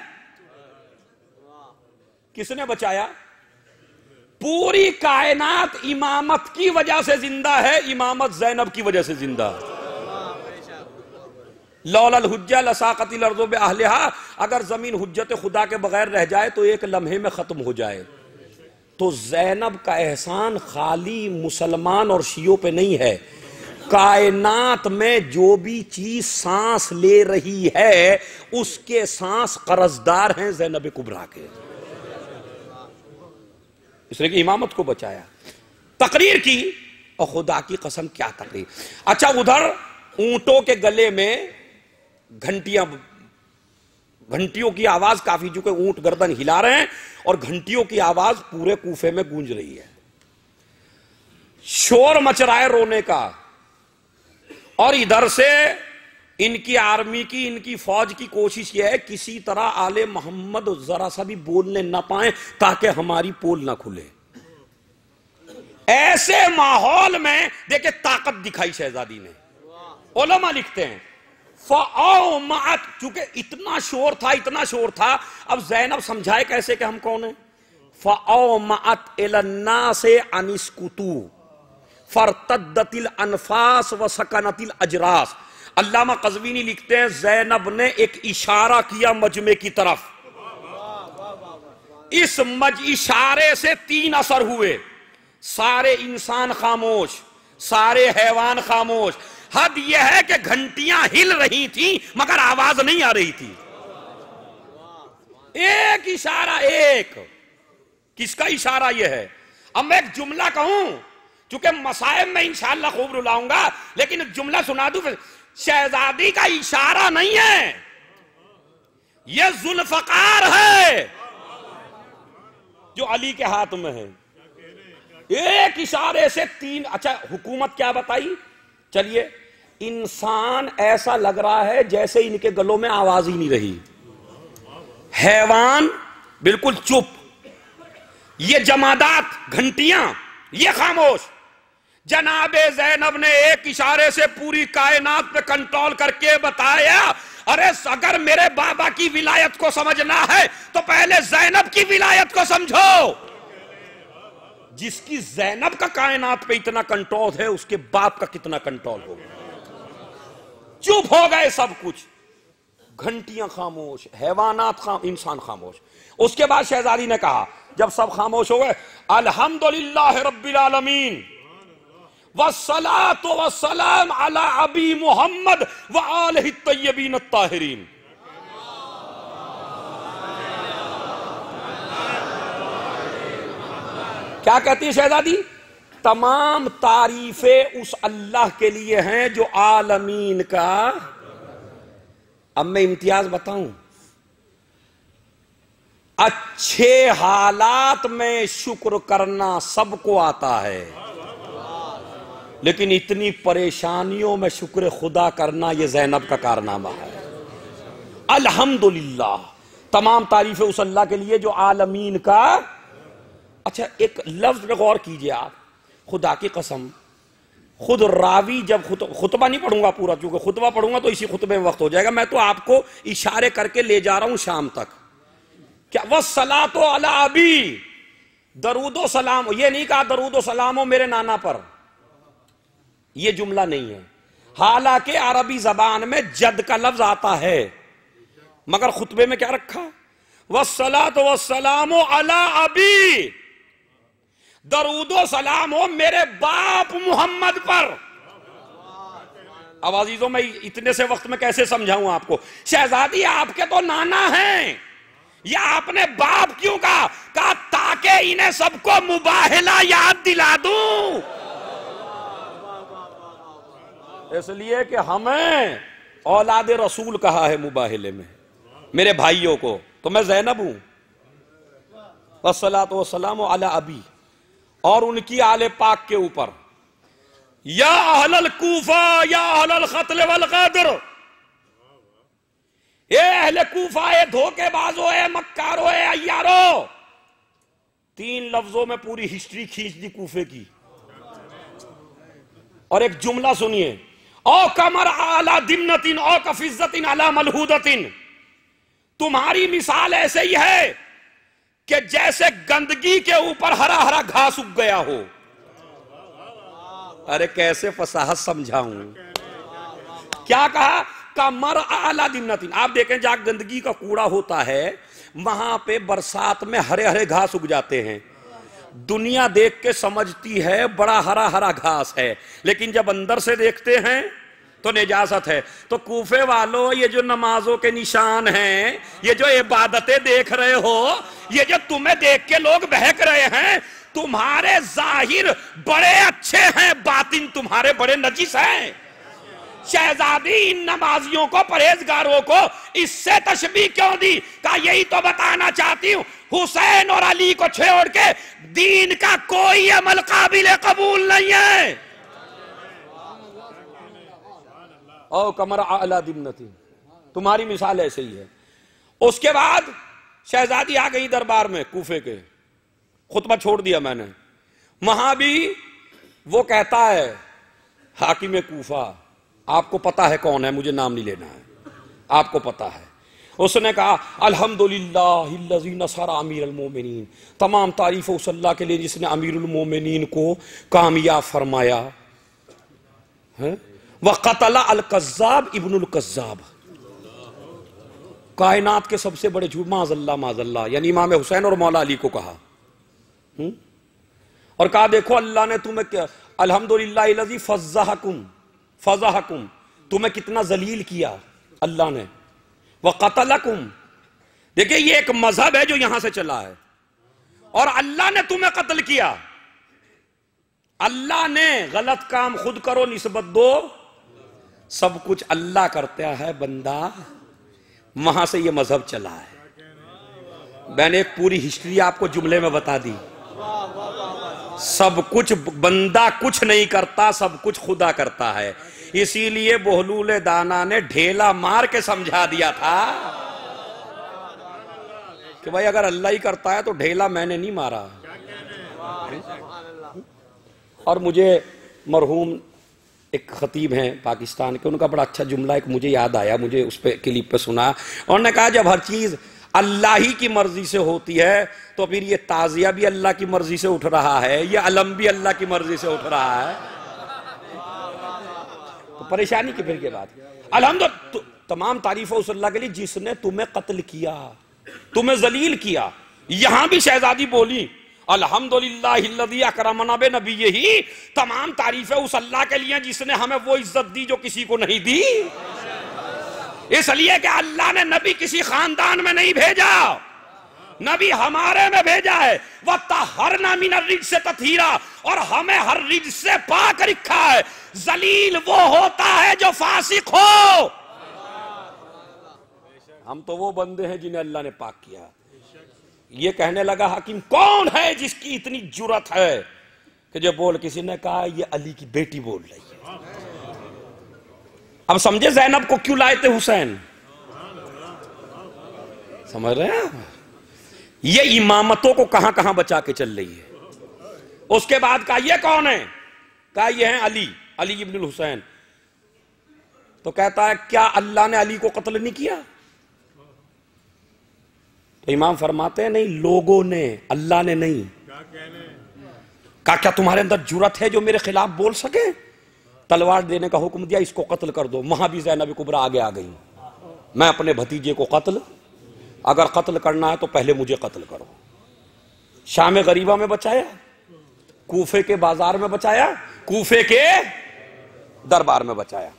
کس نے بچایا؟ پوری کائنات امامت کی وجہ سے زندہ ہے، امامت زینب کی وجہ سے زندہ ہے۔ لولا الحجہ لساقت الارض باہلہا، اگر زمین حجت خدا کے بغیر رہ جائے تو ایک لمحے میں ختم ہو جائے۔ تو زینب کا احسان خالی مسلمان اور شیعوں پہ نہیں ہے، کائنات میں جو بھی چیز سانس لے رہی ہے اس کے سانس قرضدار ہیں زینب کبریٰ کے، اس لیے کہ امامت کو بچایا، تقریر کی، اور خدا کی قسم کیا تقریر۔ اچھا، ادھر اونٹوں کے گلے میں گھنٹیوں کی آواز کافی، چونکہ اونٹ گردن ہلا رہے ہیں اور گھنٹیوں کی آواز پورے کوفے میں گونج رہی ہے، شور مچ رہا ہے رونے کا، اور ادھر سے ان کی آرمی کی، ان کی فوج کی کوشش یہ ہے کسی طرح آل محمد ذرا سا بھی بولنے نہ پائیں تاکہ ہماری پول نہ کھلے۔ ایسے ماحول میں دیکھیں طاقت دکھائی شہزادی نے۔ علماء لکھتے ہیں فَأَوْمَعَتْ، چونکہ اتنا شور تھا، اب زینب سمجھائے کیسے کہ ہم کون ہیں؟ فَأَوْمَعَتْ إِلَى النَّاسِ أَنِ اسْكُتُوا فَارْتَدَّتِ الْأَنْفَاسُ وَسَكَنَتِ الْأَجْرَاسُ۔ علامہ قزوینی لکھتے ہیں زینب نے ایک اشارہ کیا مجمع کی طرف، اس اشارے سے 3 اثر ہوئے، سارے انسان خاموش، سارے حیوان خاموش، حد یہ ہے کہ گھنٹیاں ہل رہی تھیں مگر آواز نہیں آ رہی تھی۔ ایک اشارہ، ایک، کس کا اشارہ یہ ہے؟ اب میں ایک جملہ کہوں، چونکہ مصائب میں انشاءاللہ خوب رلاؤں گا، لیکن ایک جملہ سنا دوں، شہزادی کا اشارہ نہیں ہے، یہ ذوالفقار ہے جو علی کے ہاتھ میں ہے۔ ایک اشارے سے 3۔ اچھا، حکومت کیا بتائی؟ چلیے، انسان ایسا لگ رہا ہے جیسے ان کے گلوں میں آواز ہی نہیں رہی، حیوان بالکل چپ، یہ جمادات گھنٹیاں یہ خاموش۔ جناب زینب نے ایک اشارے سے پوری کائنات پہ کنٹرول کر کے بتایا، ارے اگر میرے بابا کی ولایت کو سمجھنا ہے تو پہلے زینب کی ولایت کو سمجھو۔ جس کی زینب کا کائنات پہ اتنا کنٹرول ہے اس کے باپ کا کتنا کنٹرول ہوگا۔ چپ ہو گئے سب کچھ، گھنٹیاں خاموش، حیوانات خاموش، انسان خاموش۔ اس کے بعد شہزادی نے کہا جب سب خاموش ہو گئے، الحمدللہ رب العالمین والصلاة والسلام علی ابی محمد وآلہ الطیبین الطاہرین۔ کیا کہتی ہے شہزادی؟ تمام تعریفیں اس اللہ کے لیے ہیں جو عالمین کا۔ اب میں امتیاز بتاؤں، اچھے حالات میں شکر کرنا سب کو آتا ہے، لیکن اتنی پریشانیوں میں شکر خدا کرنا یہ زینب کا کارنامہ ہے۔ الحمدللہ، تمام تعریفیں اس اللہ کے لیے جو عالمین کا۔ اچھا، ایک لفظ پہ غور کیجئے آپ، خدا کی قسم، خود راوی جب خطبہ نہیں پڑھوں گا پورا، کیونکہ خطبہ پڑھوں گا تو اسی خطبے میں وقت ہو جائے گا، میں تو آپ کو اشارے کر کے لے جا رہا ہوں شام تک۔ کیا وَالصَّلَاةُ عَلَىٰ أَبِي، درود و سلام، یہ نہیں کہا درود و سلام ہو میرے نانا پر، یہ جملہ نہیں ہے، حالانکہ عربی زبان میں جد کا لفظ آتا ہے، مگر خطبے میں کیا رکھا؟ وَالصَّلَاةُ وَالسَّلَامُ عَلَىٰ أَبِي، درود و سلام ہو میرے باپ محمد پر۔ اب عزیزوں، میں اتنے سے وقت میں کیسے سمجھاؤں آپ کو؟ شہزادی آپ کے تو نانا ہیں، یا آپ نے باپ کیوں کہا؟ کہا تاکہ انہیں سب کو مباہلہ یاد دلا دوں، اس لیے کہ ہمیں اولاد رسول کہا ہے مباہلے میں، میرے بھائیوں کو، تو میں زینب ہوں، والصلاۃ والسلام علی ابی، اور ان کی آل پاک کے اوپر، یا اہل الکوفہ یا اہل القتل والغدر، اے اہل کوفہ، اے دھوکے بازو، اے مکارو، اے عیارو، 3 لفظوں میں پوری ہسٹری کھینچ دی کوفے کی۔ اور ایک جملہ سنیے، او کمر اعلی دمنتن او کفزتن علی ملحودتن، تمہاری مثال ایسے ہی ہے کہ جیسے گندگی کے اوپر ہرا ہرا گھاس اگ گیا ہو۔ ارے کیسے فصاحت سمجھاؤں، کیا کہا؟ کمر اعلی دمنتن، آپ دیکھیں جہاں گندگی کا کوڑا ہوتا ہے وہاں پہ برسات میں ہرے ہرے گھاس اگ جاتے ہیں، دنیا دیکھ کے سمجھتی ہے بڑا ہرا ہرا گھاس ہے، لیکن جب اندر سے دیکھتے ہیں تو نجاست ہے۔ تو کوفے والوں، یہ جو نمازوں کے نشان ہیں، یہ جو عبادتیں دیکھ رہے ہو، یہ جو تمہیں دیکھ کے لوگ بہک رہے ہیں، تمہارے ظاہر بڑے اچھے ہیں، باطن تمہارے بڑے نجس ہیں۔ شہزادی ان نمازیوں کو، پرہیزگاروں کو اس سے تشبیہ کیوں دی؟ کہا یہی تو بتانا چاہتی ہوں، حسین اور علی کو چھوڑ کے دین کا کوئی عمل قابل قبول نہیں ہے۔ او کمر اعلی دمنتن، تمہاری مثال ایسے ہی ہے۔ اس کے بعد شہزادی آ گئی دربار میں کوفے کے، خطبہ چھوڑ دیا میں نے، وہاں بھی وہ کہتا ہے حاکم کوفہ، آپ کو پتا ہے کون ہے، مجھے نام نہیں لینا ہے، آپ کو پتا ہے۔ اس نے کہا الحمدللہ الذی نصر امیر المومنین، تمام تعریف اس اللہ کے لیے جس نے امیر المومنین کو کامیاب فرمایا، وقتل الکذاب ابن الکذاب، کائنات کے سب سے بڑے جھوٹ، معاذ اللہ، یعنی امام حسین اور مولا علی کو کہا، اور کہا دیکھو اللہ نے تمہیں کیا، الحمدللہ الذی فضحکم، تمہیں کتنا ذلیل کیا اللہ نے، وقتلکم، دیکھیں یہ ایک مذہب ہے جو یہاں سے چلا ہے، اور اللہ نے تمہیں قتل کیا۔ اللہ نے غلط کام خود کرو نسبت دو، سب کچھ اللہ کرتا ہے بندہ، وہاں سے یہ مذہب چلا ہے۔ میں نے ایک پوری ہسٹری آپ کو جملے میں بتا دی، سب کچھ بندہ کچھ نہیں کرتا، سب کچھ خدا کرتا ہے، اسی لیے بہلول دانا نے ڈھیلا مار کے سمجھا دیا تھا کہ بھائی اگر اللہ ہی کرتا ہے تو ڈھیلا میں نے نہیں مارا۔ اور مجھے مرحوم ایک خطیب ہیں پاکستان کے، ان کا بڑا اچھا جملہ ایک مجھے یاد آیا، مجھے اس پہ کلپ پہ سنا، انہوں نے کہا جب ہر چیز اللہ ہی کی مرضی سے ہوتی ہے تو پھر یہ تعزیہ بھی اللہ کی مرضی سے اٹھ رہا ہے، یہ علم بھی اللہ کی مرضی سے اٹھ رہا ہے، تو پریشانی کی پھر کے بعد الحمدللہ تمام تعریف اس اللہ کے لیے جس نے تمہیں قتل کیا، تمہیں ذلیل کیا۔ یہاں بھی شہزادی بولی الحمدللہ الذی اکرمنا بنبیہ، تمام تعریفیں اس اللہ کے لیے جس نے ہمیں وہ عزت دی جو کسی کو نہیں دی، اس لیے کہ اللہ نے نبی کسی خاندان میں نہیں بھیجا، نبی ہمارے میں بھیجا ہے، وَطَهَّرْنَا مِنَ الرِّجْسِ تَطْهِيرًا، اور ہمیں ہر رجس سے پاک رکھا ہے۔ ذلیل وہ ہوتا ہے جو فاسق ہو، ہم تو وہ بندے ہیں جنہیں اللہ نے پاک کیا۔ یہ کہنے لگا حاکم کون ہے جس کی اتنی جرت ہے کہ جو بول، کسی نے کہا یہ علی کی بیٹی بول رہی ہے۔ اب سمجھے زینب کو کیوں لائے تھے حسین، سمجھ رہے ہیں؟ یہ امامتوں کو کہاں کہاں بچا کے چل رہی ہے۔ اس کے بعد کہا یہ کون ہے، کہا یہ ہیں علی ابن الحسین، تو کہتا ہے کیا اللہ نے علی کو قتل نہیں کیا؟ تو امام فرماتے ہیں نہیں، لوگوں نے، اللہ نے نہیں۔ کہا کیا تمہارے اندر جرت ہے جو میرے خلاف بول سکے؟ تلوار دینے کا حکم دیا، اس کو قتل کر دو۔ وہاں بھی زینب کبریٰ آگے آ گئی، میں اپنے بھتیجے کو قتل، اگر قتل کرنا ہے تو پہلے مجھے قتل کرو۔ شام غریبہ میں بچایا، کوفے کے بازار میں بچایا، کوفے کے دربار میں بچایا۔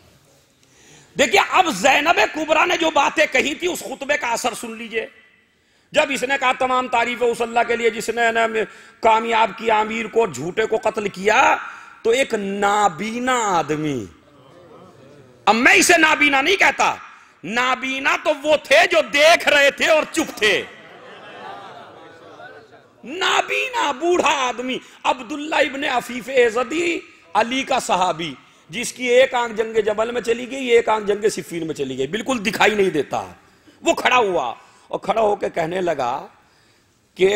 دیکھیے اب زینب کبریٰ نے جو باتیں کہی تھی اس خطبے کا اثر سن لیجئے۔ جب اس نے کہا تمام تعریفیں اس اللہ کے لیے جس نے کامیاب کیا امیر کو، جھوٹے کو قتل کیا، تو ایک نابینا آدمی، اب میں اسے نابینا نہیں کہتا، نابینا تو وہ تھے جو دیکھ رہے تھے اور چپ تھے، نابینا بوڑھا آدمی عبداللہ ابن عفیف ازدی، علی کا صحابی، جس کی ایک آنکھ جنگ جبل میں چلی گئی، ایک آنکھ جنگ صفین میں چلی گئی، بالکل دکھائی نہیں دیتا، وہ کھڑا ہوا اور کھڑا ہو کے کہنے لگا کہ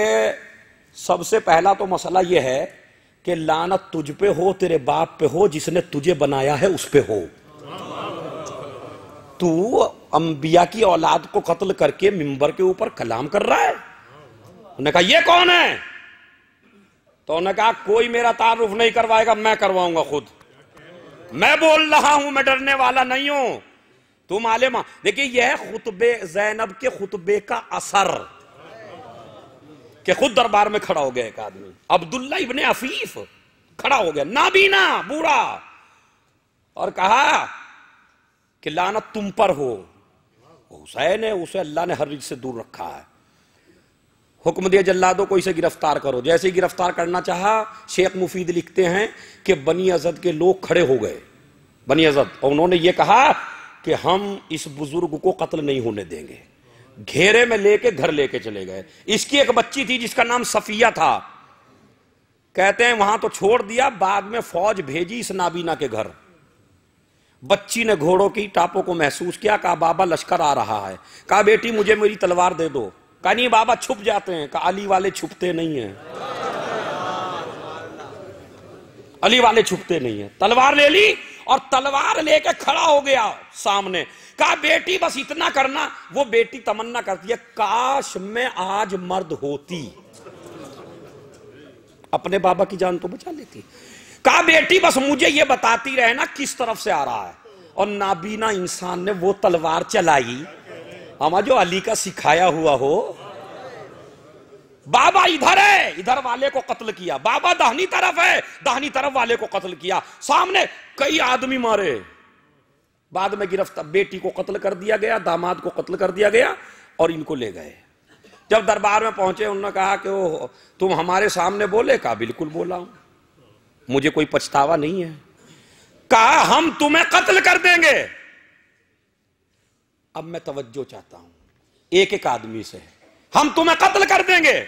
سب سے پہلا تو مسئلہ یہ ہے کہ لعنت تجھ پہ ہو، تیرے باپ پہ ہو، جس نے تجھے بنایا ہے اس پہ ہو، تو انبیاء کی اولاد کو قتل کر کے منبر کے اوپر کلام کر رہا ہے۔ انہوں نے کہا یہ کون ہے؟ تو انہوں نے کہا کوئی میرا تعارف نہیں کروائے گا، میں کرواؤں گا خود، میں بول رہا ہوں، میں ڈرنے والا نہیں ہوں، تم عالم۔ دیکھیں یہ ہے خطبے زینب کے خطبے کا اثر، کہ خود دربار میں کھڑا ہو گیا ایک آدمی، عبداللہ ابن عفیف کھڑا ہو گیا، نابینا بوڑھا، اور کہا کہ لعنت تم پر ہو، حسین ہے، اسے اللہ نے ہر چیز سے دور رکھا ہے، حکم دیا جلادوں کو اسے گرفتار کرو۔ جیسے ہی گرفتار کرنا چاہا، شیخ مفید لکھتے ہیں کہ بنی ازد کے لوگ کھڑے ہو گئے، بنی ازد، اور انہوں نے یہ کہا کہ ہم اس بزرگ کو قتل نہیں ہونے دیں گے، گھیرے میں لے کے گھر لے کے چلے گئے۔ اس کی ایک بچی تھی جس کا نام صفیہ تھا، کہتے ہیں وہاں تو چھوڑ دیا، بعد میں فوج بھیجی اس نابینا کے گھر، بچی نے گھوڑوں کی ٹاپوں کو محسوس کیا، کہا بابا لشکر آ رہا ہے، کہا بیٹی مجھے میری تلوار دے دو، کہا نہیں بابا چھپ جاتے ہیں، کہا علی والے چھپتے نہیں ہیں، علی والے چھپتے نہیں ہیں، تلوار لے لی اور تلوار لے کے کھڑا ہو گیا سامنے، کہا بیٹی بس اتنا کرنا، وہ بیٹی تمنا کرتی ہے کاش میں آج مرد ہوتی، اپنے بابا کی جان تو بچا لیتی، کہا بیٹی بس مجھے یہ بتاتی رہنا کس طرف سے آ رہا ہے، اور نابینا انسان نے وہ تلوار چلائی، ہما جو علی کا سکھایا ہوا ہو، بابا ادھر ہے، ادھر والے کو قتل کیا، بابا داہنی طرف ہے، داہنی طرف والے کو قتل کیا، سامنے کئی آدمی مارے، بعد میں گرفتار، بیٹی کو قتل کر دیا گیا، داماد کو قتل کر دیا گیا، اور ان کو لے گئے۔ جب دربار میں پہنچے انہوں نے کہا کہ تم ہمارے سامنے بولے، کہا بالکل بولا ہوں، مجھے کوئی پچھتاوا نہیں ہے، کہا ہم تمہیں قتل کر دیں گے۔ اب میں توجہ چاہتا ہوں ایک ایک آدمی سے، ہم تمہیں قتل کر دیں گے۔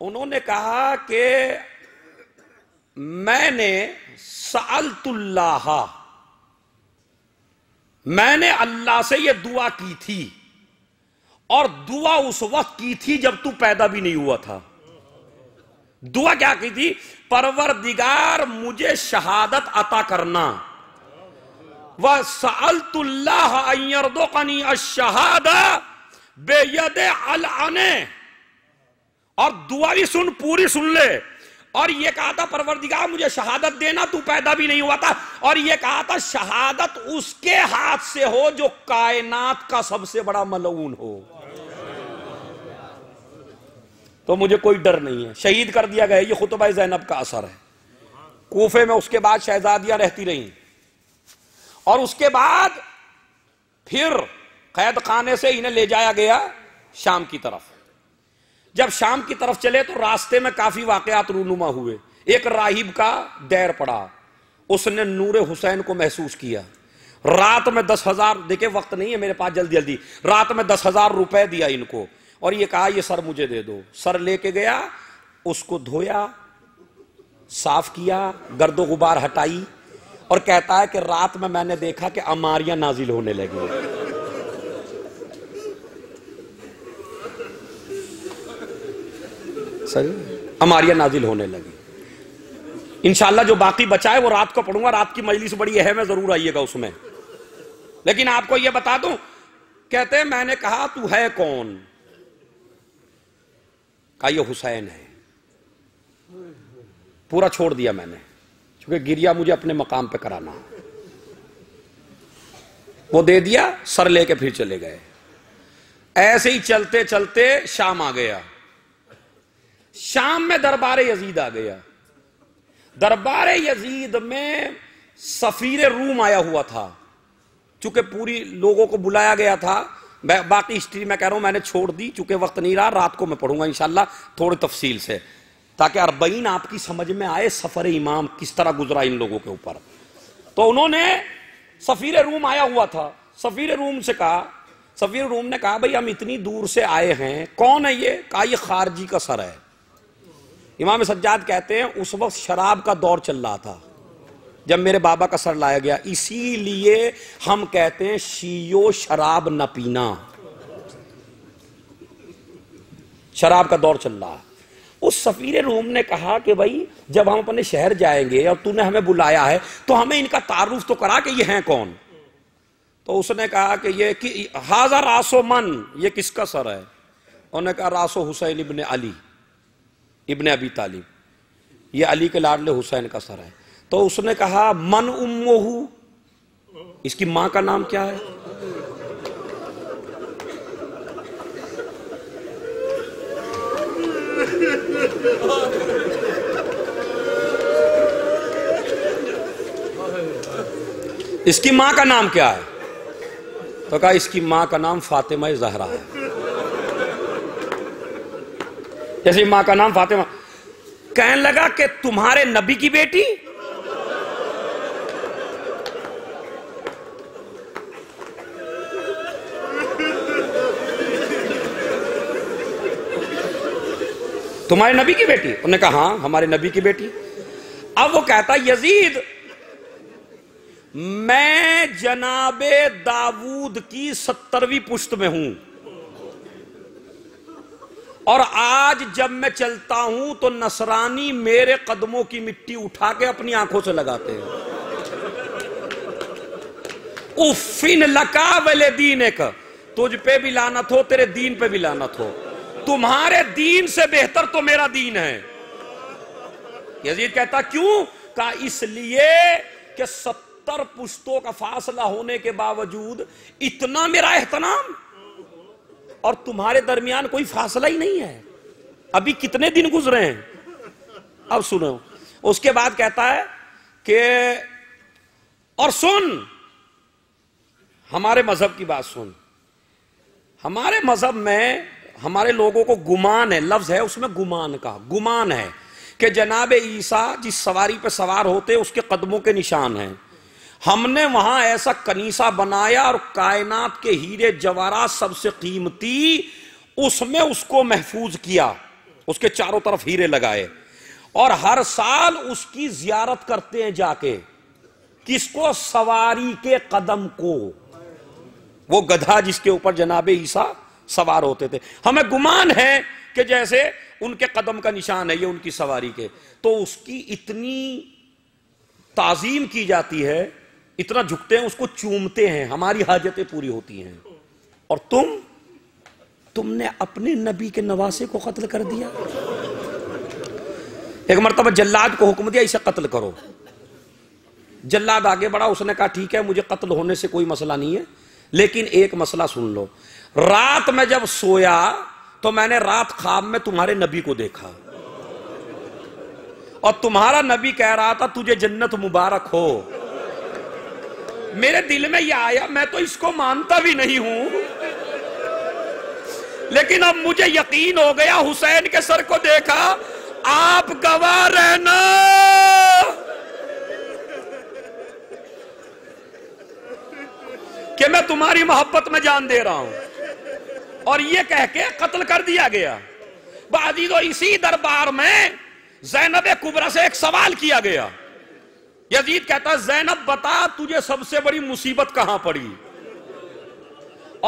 انہوں نے کہا کہ میں نے سألت اللہ، میں نے اللہ سے یہ دعا کی تھی، اور دعا اس وقت کی تھی جب تو پیدا بھی نہیں ہوا تھا۔ دعا کیا کی تھی؟ پروردگار مجھے شہادت عطا کرنا، وَسَأَلْتُ اللَّهَ أَن يَرْزُقَنِي الشَّهَادَةَ بِيَدِ الْعَنِ، اور دعا بھی سن، پوری سن لے، اور یہ کہا تھا پروردگار مجھے شہادت دینا، تو پیدا بھی نہیں ہوا تھا، اور یہ کہا تھا شہادت اس کے ہاتھ سے ہو جو کائنات کا سب سے بڑا ملعون ہو، تو مجھے کوئی ڈر نہیں ہے، شہید کر دیا گیا۔ یہ خطبہ زینب کا اثر ہے۔ کوفے میں اس کے بعد شہزادیاں رہتی رہیں، اور اس کے بعد پھر قید خانے سے انہیں لے جایا گیا شام کی طرف۔ جب شام کی طرف چلے تو راستے میں کافی واقعات رونما ہوئے۔ ایک راہب کا دیر پڑا، اس نے نور حسین کو محسوس کیا، رات میں 10,000، دیکھیں وقت نہیں ہے میرے پاس، جلدی جلدی، رات میں 10,000 روپے دیا ان کو، اور یہ کہا یہ سر مجھے دے دو۔ سر لے کے گیا، اس کو دھویا، صاف کیا، گرد و غبار ہٹائی، اور کہتا ہے کہ رات میں نے دیکھا کہ اماریاں نازل ہونے لگی۔ صحیح، اماریاں نازل ہونے لگی۔ انشاءاللہ جو باقی بچا ہے وہ رات کو پڑھوں گا، رات کی مجلس بڑی اہم ہے، ضرور آئیے گا اس میں۔ لیکن آپ کو یہ بتا دوں، کہتے ہیں میں نے کہا تو ہے کون؟ کہا یہ حسین ہے۔ پورا چھوڑ دیا میں نے، کیونکہ گریا مجھے اپنے مقام پہ کرانا، وہ دے دیا، سر لے کے پھر چلے گئے۔ ایسے ہی چلتے چلتے شام آ گیا۔ شام میں دربار یزید آ گیا۔ دربار یزید میں سفیر روم آیا ہوا تھا، چونکہ پوری لوگوں کو بلایا گیا تھا باقی ہسٹری میں کہہ رہا ہوں میں نے چھوڑ دی چونکہ وقت نہیں رہا، رات کو میں پڑھوں گا انشاءاللہ تھوڑی تفصیل سے، تاکہ 40 آپ کی سمجھ میں آئے سفر امام کس طرح گزرا ان لوگوں کے اوپر۔ تو انہوں نے سفیر روم آیا ہوا تھا، سفیر روم سے کہا، سفیر روم نے کہا بھئی ہم اتنی دور سے آئے ہیں، کون ہے یہ؟ کہا یہ خارجی کا سر ہے۔ امام سجاد کہتے ہیں اس وقت شراب کا دور چل رہا تھا جب میرے بابا کا سر لایا گیا، اسی لیے ہم کہتے ہیں شیعو شراب نہ پینا، شراب کا دور چل رہا۔ اس سفیر روم نے کہا کہ بھائی جب ہم اپنے شہر جائیں گے اور تو نے ہمیں بلایا ہے تو ہمیں ان کا تعارف تو کرا کہ یہ ہیں کون۔ تو اس نے کہا کہ یہ ہاذا راس و من، یہ کس کا سر ہے؟ انہوں نے کہا راس و حسین ابن علی ابن ابی طالب، یہ علی کے لاڈلے حسین کا سر ہے۔ تو اس نے کہا من امہ، اس کی ماں کا نام کیا ہے؟ اس کی ماں کا نام کیا ہے؟ تو کہا اس کی ماں کا نام فاطمہ زہرا ہے۔ جیسے ماں کا نام فاطمہ، کہنے لگا کہ تمہارے نبی کی بیٹی؟ تمہارے نبی کی بیٹی؟ انہوں نے کہا ہاں ہمارے نبی کی بیٹی۔ اب وہ کہتا یزید میں جناب داؤد کی 70ویں پشت میں ہوں، اور آج جب میں چلتا ہوں تو نصرانی میرے قدموں کی مٹی اٹھا کے اپنی آنکھوں سے لگاتے ہیں۔ افن لکا ولدینک، تجھ پہ بھی لعنت ہو، تیرے دین پہ بھی لعنت ہو، تمہارے دین سے بہتر تو میرا دین ہے۔ یزید کہتا کیوں؟ کہا اس لیے کہ 70 پشتوں کا فاصلہ ہونے کے باوجود اتنا میرا احترام، اور تمہارے درمیان کوئی فاصلہ ہی نہیں ہے، ابھی کتنے دن گزرے ہیں۔ اب سنو، اس کے بعد کہتا ہے کہ اور سن ہمارے مذہب کی بات سن، ہمارے مذہب میں ہمارے لوگوں کو گمان ہے، لفظ ہے اس میں گمان کا، گمان ہے کہ جناب عیسیٰ جس سواری پہ سوار ہوتے اس کے قدموں کے نشان ہیں۔ ہم نے وہاں ایسا کنیسہ بنایا اور کائنات کے ہیرے جواہرات سب سے قیمتی اس میں اس کو محفوظ کیا، اس کے چاروں طرف ہیرے لگائے، اور ہر سال اس کی زیارت کرتے ہیں جا کے۔ کس کو؟ سواری کے قدم کو، وہ گدھا جس کے اوپر جناب عیسیٰ سوار ہوتے تھے۔ ہمیں گمان ہے کہ جیسے ان کے قدم کا نشان ہے یہ ان کی سواری کے، تو اس کی اتنی تعظیم کی جاتی ہے، اتنا جھکتے ہیں، اس کو چومتے ہیں، ہماری حاجتیں پوری ہوتی ہیں۔ اور تم نے اپنے نبی کے نواسے کو قتل کر دیا۔ ایک مرتبہ جلاد کو حکم دیا اسے قتل کرو، جلاد آگے بڑھا، اس نے کہا ٹھیک ہے مجھے قتل ہونے سے کوئی مسئلہ نہیں ہے، لیکن ایک مسئلہ سن لو، رات میں جب سویا تو میں نے رات خواب میں تمہارے نبی کو دیکھا، اور تمہارا نبی کہہ رہا تھا تجھے جنت مبارک ہو۔ میرے دل میں یہ آیا، میں تو اس کو مانتا بھی نہیں ہوں، لیکن اب مجھے یقین ہو گیا، حسین کے سر کو دیکھا، آپ گواہ رہنا کہ میں تمہاری محبت میں جان دے رہا ہوں، اور یہ کہہ کے قتل کر دیا گیا۔ بعدیدو اسی دربار میں زینب کبریٰ سے ایک سوال کیا گیا، یزید کہتا زینب بتا تجھے سب سے بڑی مصیبت کہاں پڑی؟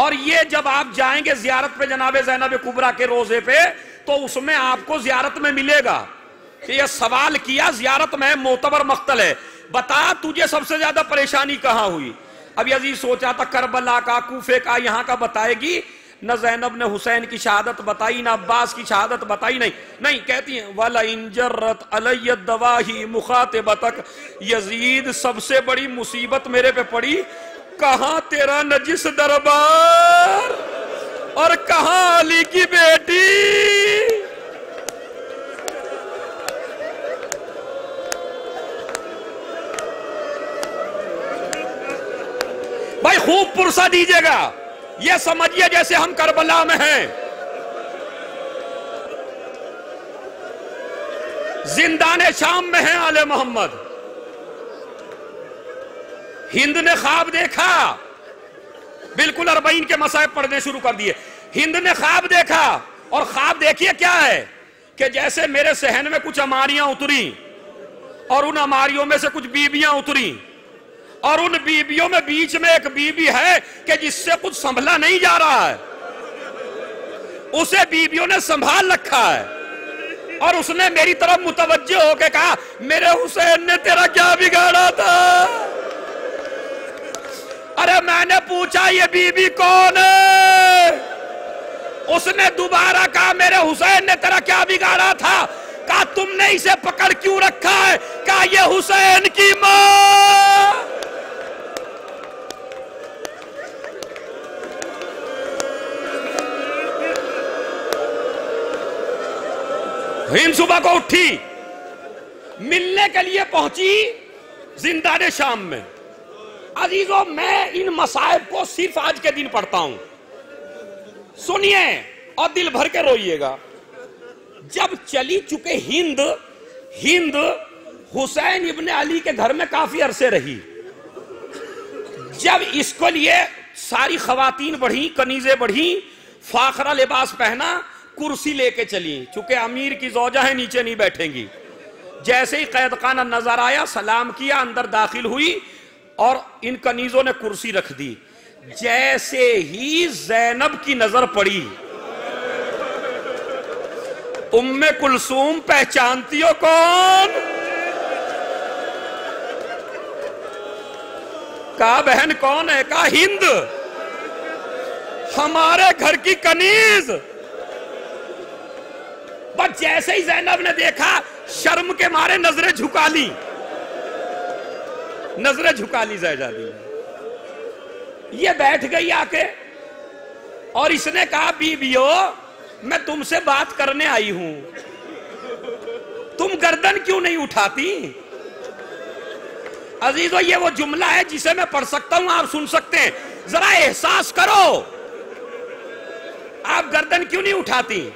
اور یہ جب آپ جائیں گے زیارت پہ جناب زینب کبریٰ کے روزے پہ تو اس میں آپ کو زیارت میں ملے گا کہ یہ سوال کیا، زیارت میں معتبر مقتل ہے، بتا تجھے سب سے زیادہ پریشانی کہاں ہوئی؟ اب یزید سوچا تھا کربلا کا، کوفے کا، یہاں کا بتائے گی، نہ زینب نے حسین کی شہادت بتائی، نہ عباس کی شہادت بتائی، نہیں کہتی ہیں وَلَئِن جَرَّتْ عَلَيَّ الدَّوَاهِي مُخَاطِبَتَكَ، یزید سب سے بڑی مصیبت میرے پہ پڑی، کہاں تیرا نجس دربار اور کہاں علی کی بیٹی؟ بھائی خوب پرسہ دیجئے گا، یہ سمجھیے جیسے ہم کربلا میں ہیں، زندان شام میں ہیں آل محمد۔ ہند نے خواب دیکھا، بالکل 40 کے مصائب پڑھنے شروع کر دیے۔ ہند نے خواب دیکھا، اور خواب دیکھیے کیا ہے کہ جیسے میرے صحن میں کچھ اماریاں اتری، اور ان اماریوں میں سے کچھ بیبیاں اتری، اور ان بیبیوں میں بیچ میں ایک بیوی ہے کہ جس سے کچھ سنبھلا نہیں جا رہا ہے، اسے بیبیوں نے سنبھال رکھا ہے، اور اس نے میری طرف متوجہ ہو کے کہا میرے حسین نے تیرا کیا بگاڑا تھا؟ ارے میں نے پوچھا یہ بی بی کون ہے؟ اس نے دوبارہ کہا میرے حسین نے تیرا کیا بگاڑا تھا؟ کہا تم نے اسے پکڑ کیوں رکھا ہے؟ کہا یہ حسین کی ماں۔ ہند صبح کو اٹھی، ملنے کے لیے پہنچی زندان شام میں۔ عزیزوں میں ان مصائب کو صرف آج کے دن پڑھتا ہوں، سنیے اور دل بھر کے روئیے گا۔ جب چلی چکے ہند حسین ابن علی کے گھر میں کافی عرصے رہی۔ جب اس کو لیے ساری خواتین بڑھی، کنیزیں بڑھی، فاخرہ لباس پہنا، کرسی لے کے چلی، چونکہ امیر کی زوجہ ہیں نیچے نہیں بیٹھیں گی۔ جیسے ہی قید خانہ نظر آیا، سلام کیا، اندر داخل ہوئی، اور ان کنیزوں نے کرسی رکھ دی۔ جیسے ہی زینب کی نظر پڑی، ام کلثوم پہچانتی ہو کون؟ کہا بہن کون ہے؟ کہا ہند، ہمارے گھر کی کنیز۔ بس جیسے ہی زینب نے دیکھا، شرم کے مارے نظریں جھکا لی، زیجادی یہ بیٹھ گئی آ کے، اور اس نے کہا بیویو میں تم سے بات کرنے آئی ہوں، تم گردن کیوں نہیں اٹھاتی؟ عزیزو یہ وہ جملہ ہے جسے میں پڑھ سکتا ہوں، آپ سن سکتے ہیں، ذرا احساس کرو، آپ گردن کیوں نہیں اٹھاتی؟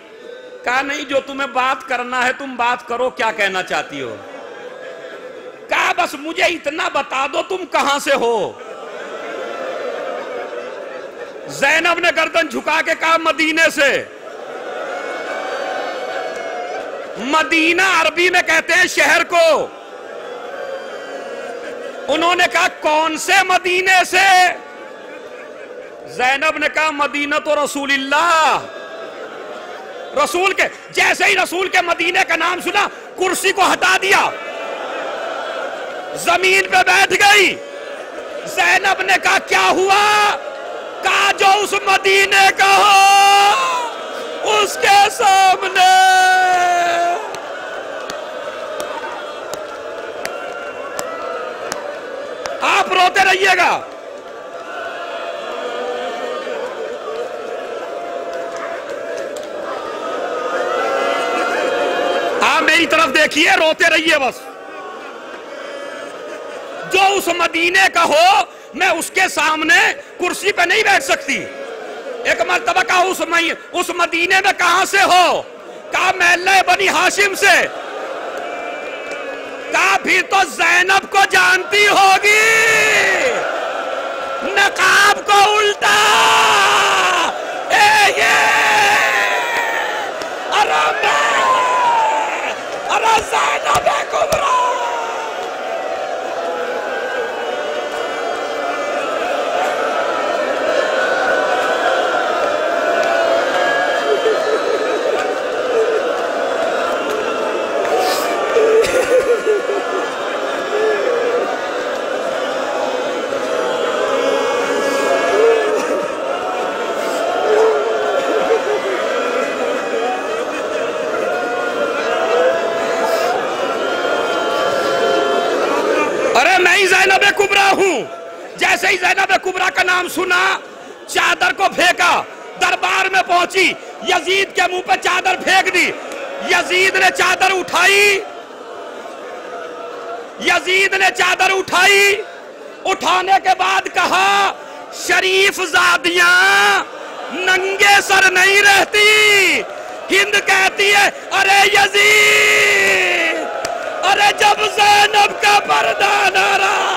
کہا نہیں، جو تمہیں بات کرنا ہے تم بات کرو، کیا کہنا چاہتی ہو؟ کہا بس مجھے اتنا بتا دو تم کہاں سے ہو؟ زینب نے گردن جھکا کے کہا مدینے سے۔ مدینہ عربی میں کہتے ہیں شہر کو۔ انہوں نے کہا کون سے مدینے سے؟ زینب نے کہا مدینہ تو رسول اللہ، رسول کے۔ جیسے ہی رسول کے مدینے کا نام سنا، کرسی کو ہٹا دیا، زمین پہ بیٹھ گئی۔ زینب نے کہا کیا ہوا؟ کہا جو اس مدینے کا ہو اس کے سامنے آپ روتے رہیے گا۔ آپ میری طرف دیکھیے، روتے رہیے بس۔ جو اس مدینے کا ہو میں اس کے سامنے کرسی پہ نہیں بیٹھ سکتی۔ ایک مرتبہ کہا اس مدینے میں کہاں سے ہو؟ کہا محلہ بنی ہاشم سے۔ کہا پھر تو زینب کو جانتی ہوگی، نقاب کو الٹا، ارے زینب کبریٰ۔ زینب کبریٰ ہوں۔ جیسے ہی زینب کبریٰ کا نام سنا، چادر کو پھینکا، دربار میں پہنچی، یزید کے منہ پہ چادر پھینک دی۔ یزید نے چادر اٹھائی، اٹھانے کے بعد کہا شریف زادیاں ننگے سر نہیں رہتی. ہند کہتی ہے ارے یزید، ارے جب زینب کا پردہ نہ رہا.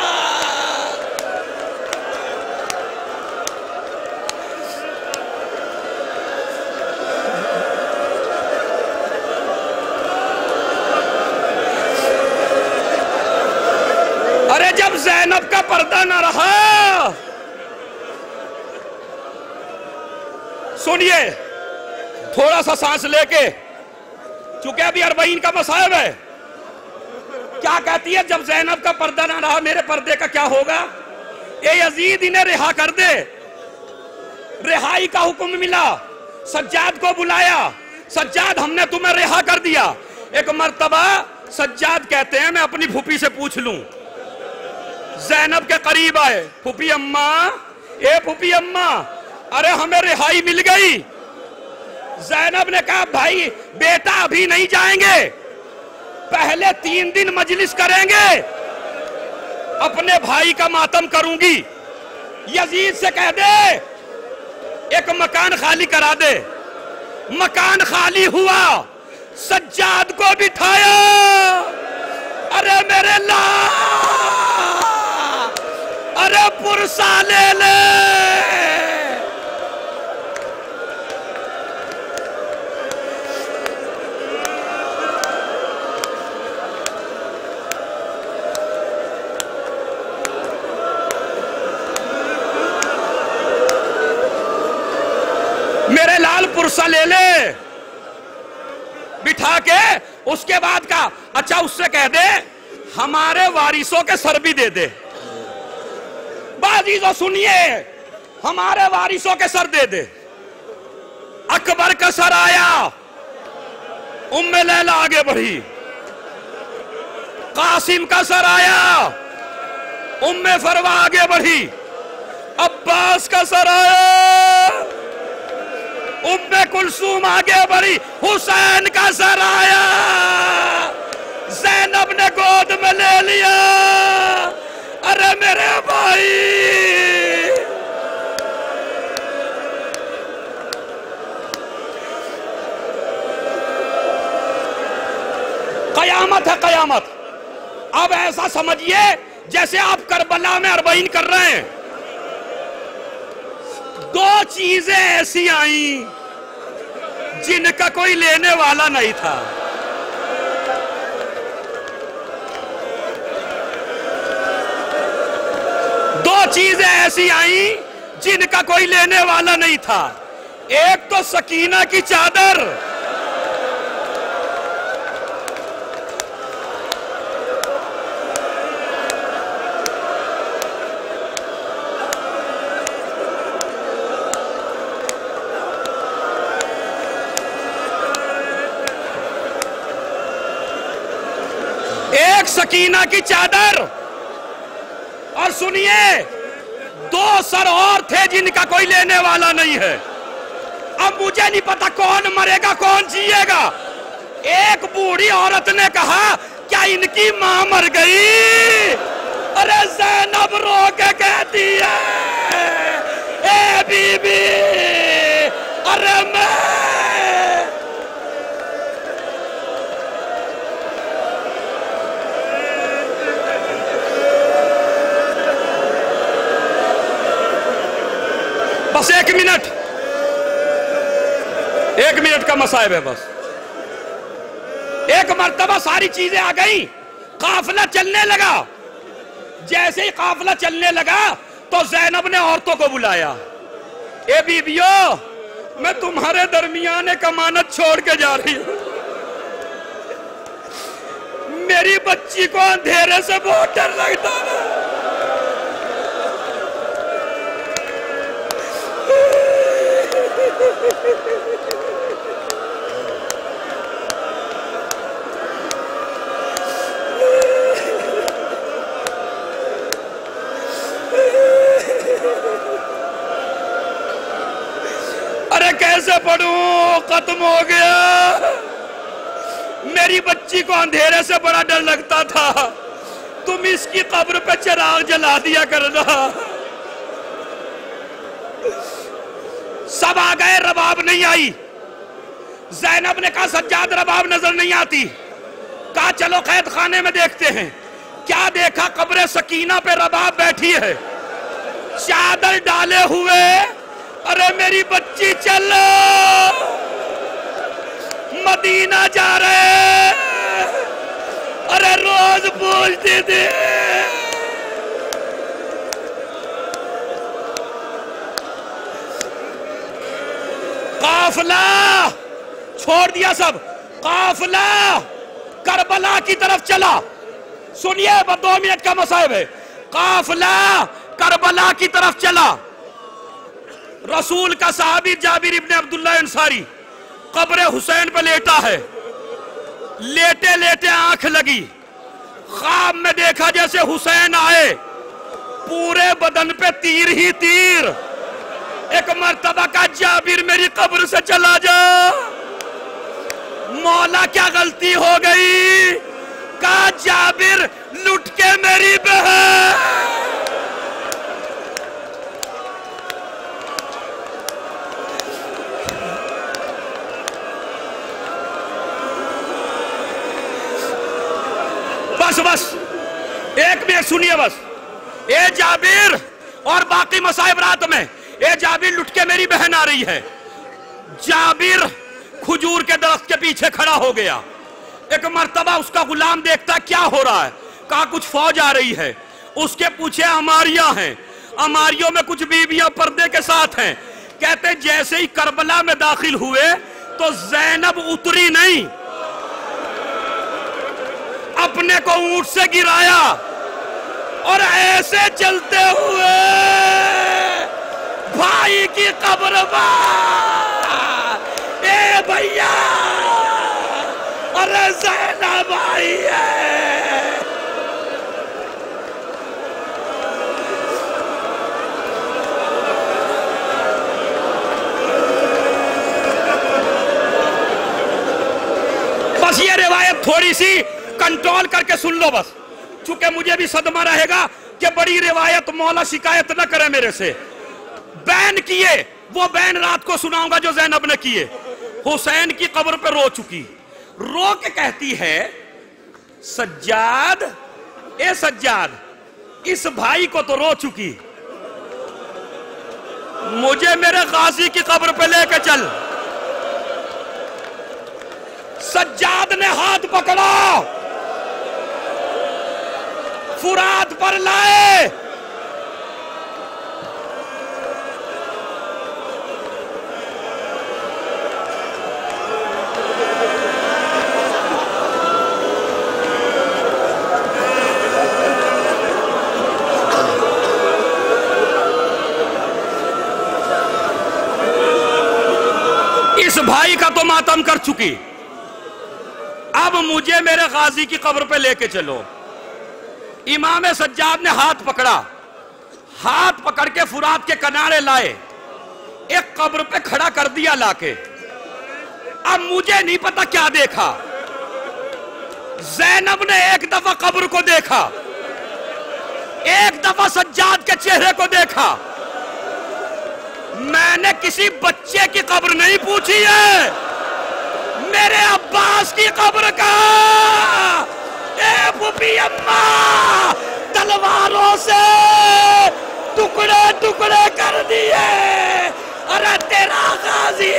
ارے جب زینب کا پردہ نہ رہا. سنیے تھوڑا سا سانس لے کے، چونکہ ابھی 40 کا مصائب ہے. کیا کہتی ہے؟ جب زینب کا پردہ نہ رہا میرے پردے کا کیا ہوگا؟ اے یزید انہیں رہا کر دے. رہائی کا حکم ملا، سجاد کو بلایا. سجاد ہم نے تمہیں رہا کر دیا. ایک مرتبہ سجاد کہتے ہیں میں اپنی پھوپھی سے پوچھ لوں. زینب کے قریب آئے، پھوپھی اماں، اے پھوپھی اماں، ارے ہمیں رہائی مل گئی. زینب نے کہا بھائی بیٹا ابھی نہیں جائیں گے، پہلے 3 دن مجلس کریں گے، اپنے بھائی کا ماتم کروں گی. یزید سے کہہ دے ایک مکان خالی کرا دے. مکان خالی ہوا، سجاد کو بٹھایا. ارے میرے ارے پرسا لے لے. میرے لال پرسا لے لے. بٹھا کے اس کے بعد کہا اچھا اس سے کہہ دے ہمارے وارثوں کے سر بھی دے دے. عزیزو سنیے، ہمارے وارثوں کے سر دے دے. اکبر کا سر آیا، ام لیلا آگے بڑھی. قاسم کا سر آیا، ام فروا آگے بڑھی. عباس کا سر آیا، ام کلثوم آگے بڑھی. حسین کا سر آیا، زینب نے گود میں لے لیا. ارے میرے بھائی، قیامت ہے قیامت. اب ایسا سمجھیے جیسے آپ کربلا میں 40 کر رہے ہیں. 2 چیزیں ایسی آئیں جن کا کوئی لینے والا نہیں تھا. چیزیں ایسی آئیں جن کا کوئی لینے والا نہیں تھا. ایک تو سکینہ کی چادر، ایک سکینہ کی چادر. اور سنیے 2 سر اور تھے جن کا کوئی لینے والا نہیں ہے. اب مجھے نہیں پتا کون مرے گا کون جیے گا. ایک بوڑھی عورت نے کہا کیا ان کی ماں مر گئی؟ ارے زینب رو کے کہتی ہے اے بی بی، ارے میں بس 1 منٹ کا مصائب ہے. بس ایک مرتبہ ساری چیزیں آ گئیں، قافلہ چلنے لگا. جیسے ہی قافلہ چلنے لگا تو زینب نے عورتوں کو بلایا. اے بیبیو، میں تمہارے درمیان ایک امانت چھوڑ کے جا رہی ہوں. میری بچی کو اندھیرے سے بہت ڈر لگتا ہے. ارے کیسے پڑھوں، ختم ہو گیا. میری بچی کو اندھیرے سے بڑا ڈر لگتا تھا، تم اس کی قبر پہ چراغ جلا دیا کرنا. سب آ گئے، رباب نہیں آئی۔ زینب نے کہا سجاد رباب نظر نہیں آتی، کہا چلو قید خانے میں دیکھتے ہیں۔ کیا دیکھا؟ قبر سکینہ پہ رباب بیٹھی ہے، چادر ڈالے ہوئے، ارے میری بچی چلو مدینہ جا رہے، ارے روز پوچھتی تھی قافلہ چھوڑ دیا سب، قافلہ کربلا کی طرف چلا۔ سنیے 2 منٹ کا مصائب ہے۔ قافلہ کربلا کی طرف چلا۔ رسول کا صحابی جابر ابن عبداللہ انصاری قبر حسین پہ لیٹا ہے، لیٹے لیٹے آنکھ لگی، خواب میں دیکھا جیسے حسین آئے، پورے بدن پہ تیر ہی تیر۔ ایک مرتبہ کا جابر میری قبر سے چلا جا، مولا کیا غلطی ہو گئی؟ کہا جابر لٹ کے میری بہن۔ بس ایک منٹ سنیے بس۔ اے جابر، اور باقی مصائب رات میں، اے جابر لٹ کے میری بہن آ رہی ہے۔ جابر کھجور کے درخت کے پیچھے کھڑا ہو گیا۔ ایک مرتبہ اس کا غلام دیکھتا کیا ہو رہا ہے، کہا کچھ فوج آ رہی ہے۔ اس کے پوچھے اماریاں ہیں، اماریوں میں کچھ بیویاں پردے کے ساتھ ہیں۔ کہتے جیسے ہی کربلا میں داخل ہوئے تو زینب اتری نہیں، اپنے کو اونٹ سے گرایا اور ایسے چلتے ہوئے بھائی کی قبر پر، اے بھیا ارے زینب آئی ہے۔ بس یہ روایت تھوڑی سی کنٹرول کر کے سن لو بس، چونکہ مجھے بھی صدمہ رہے گا کہ بڑی روایت مولا شکایت نہ کرے میرے سے۔ بین کیے، وہ بین رات کو سناؤں گا جو زینب نے کیے۔ حسین کی قبر پہ رو چکی، رو کے کہتی ہے سجاد، اے سجاد اس بھائی کو تو رو چکی، مجھے میرے غازی کی قبر پہ لے کے چل۔ سجاد نے ہاتھ پکڑا، فرات پر لائے، اس بھائی کا تو ماتم کر چکی، اب مجھے میرے غازی کی قبر پہ لے کے چلو۔ امام سجاد نے ہاتھ پکڑا، ہاتھ پکڑ کے فرات کے کنارے لائے، ایک قبر پہ کھڑا کر دیا لا کے۔ اب مجھے نہیں پتا کیا دیکھا، زینب نے ایک دفعہ قبر کو دیکھا، ایک دفعہ سجاد کے چہرے کو دیکھا۔ میں نے کسی بچے کی قبر نہیں پوچھی ہے، میرے عباس کی قبر کا۔ اے پھوپھی اماں، تلواروں سے ٹکڑے ٹکڑے کر دیے، ارے تیرا غازی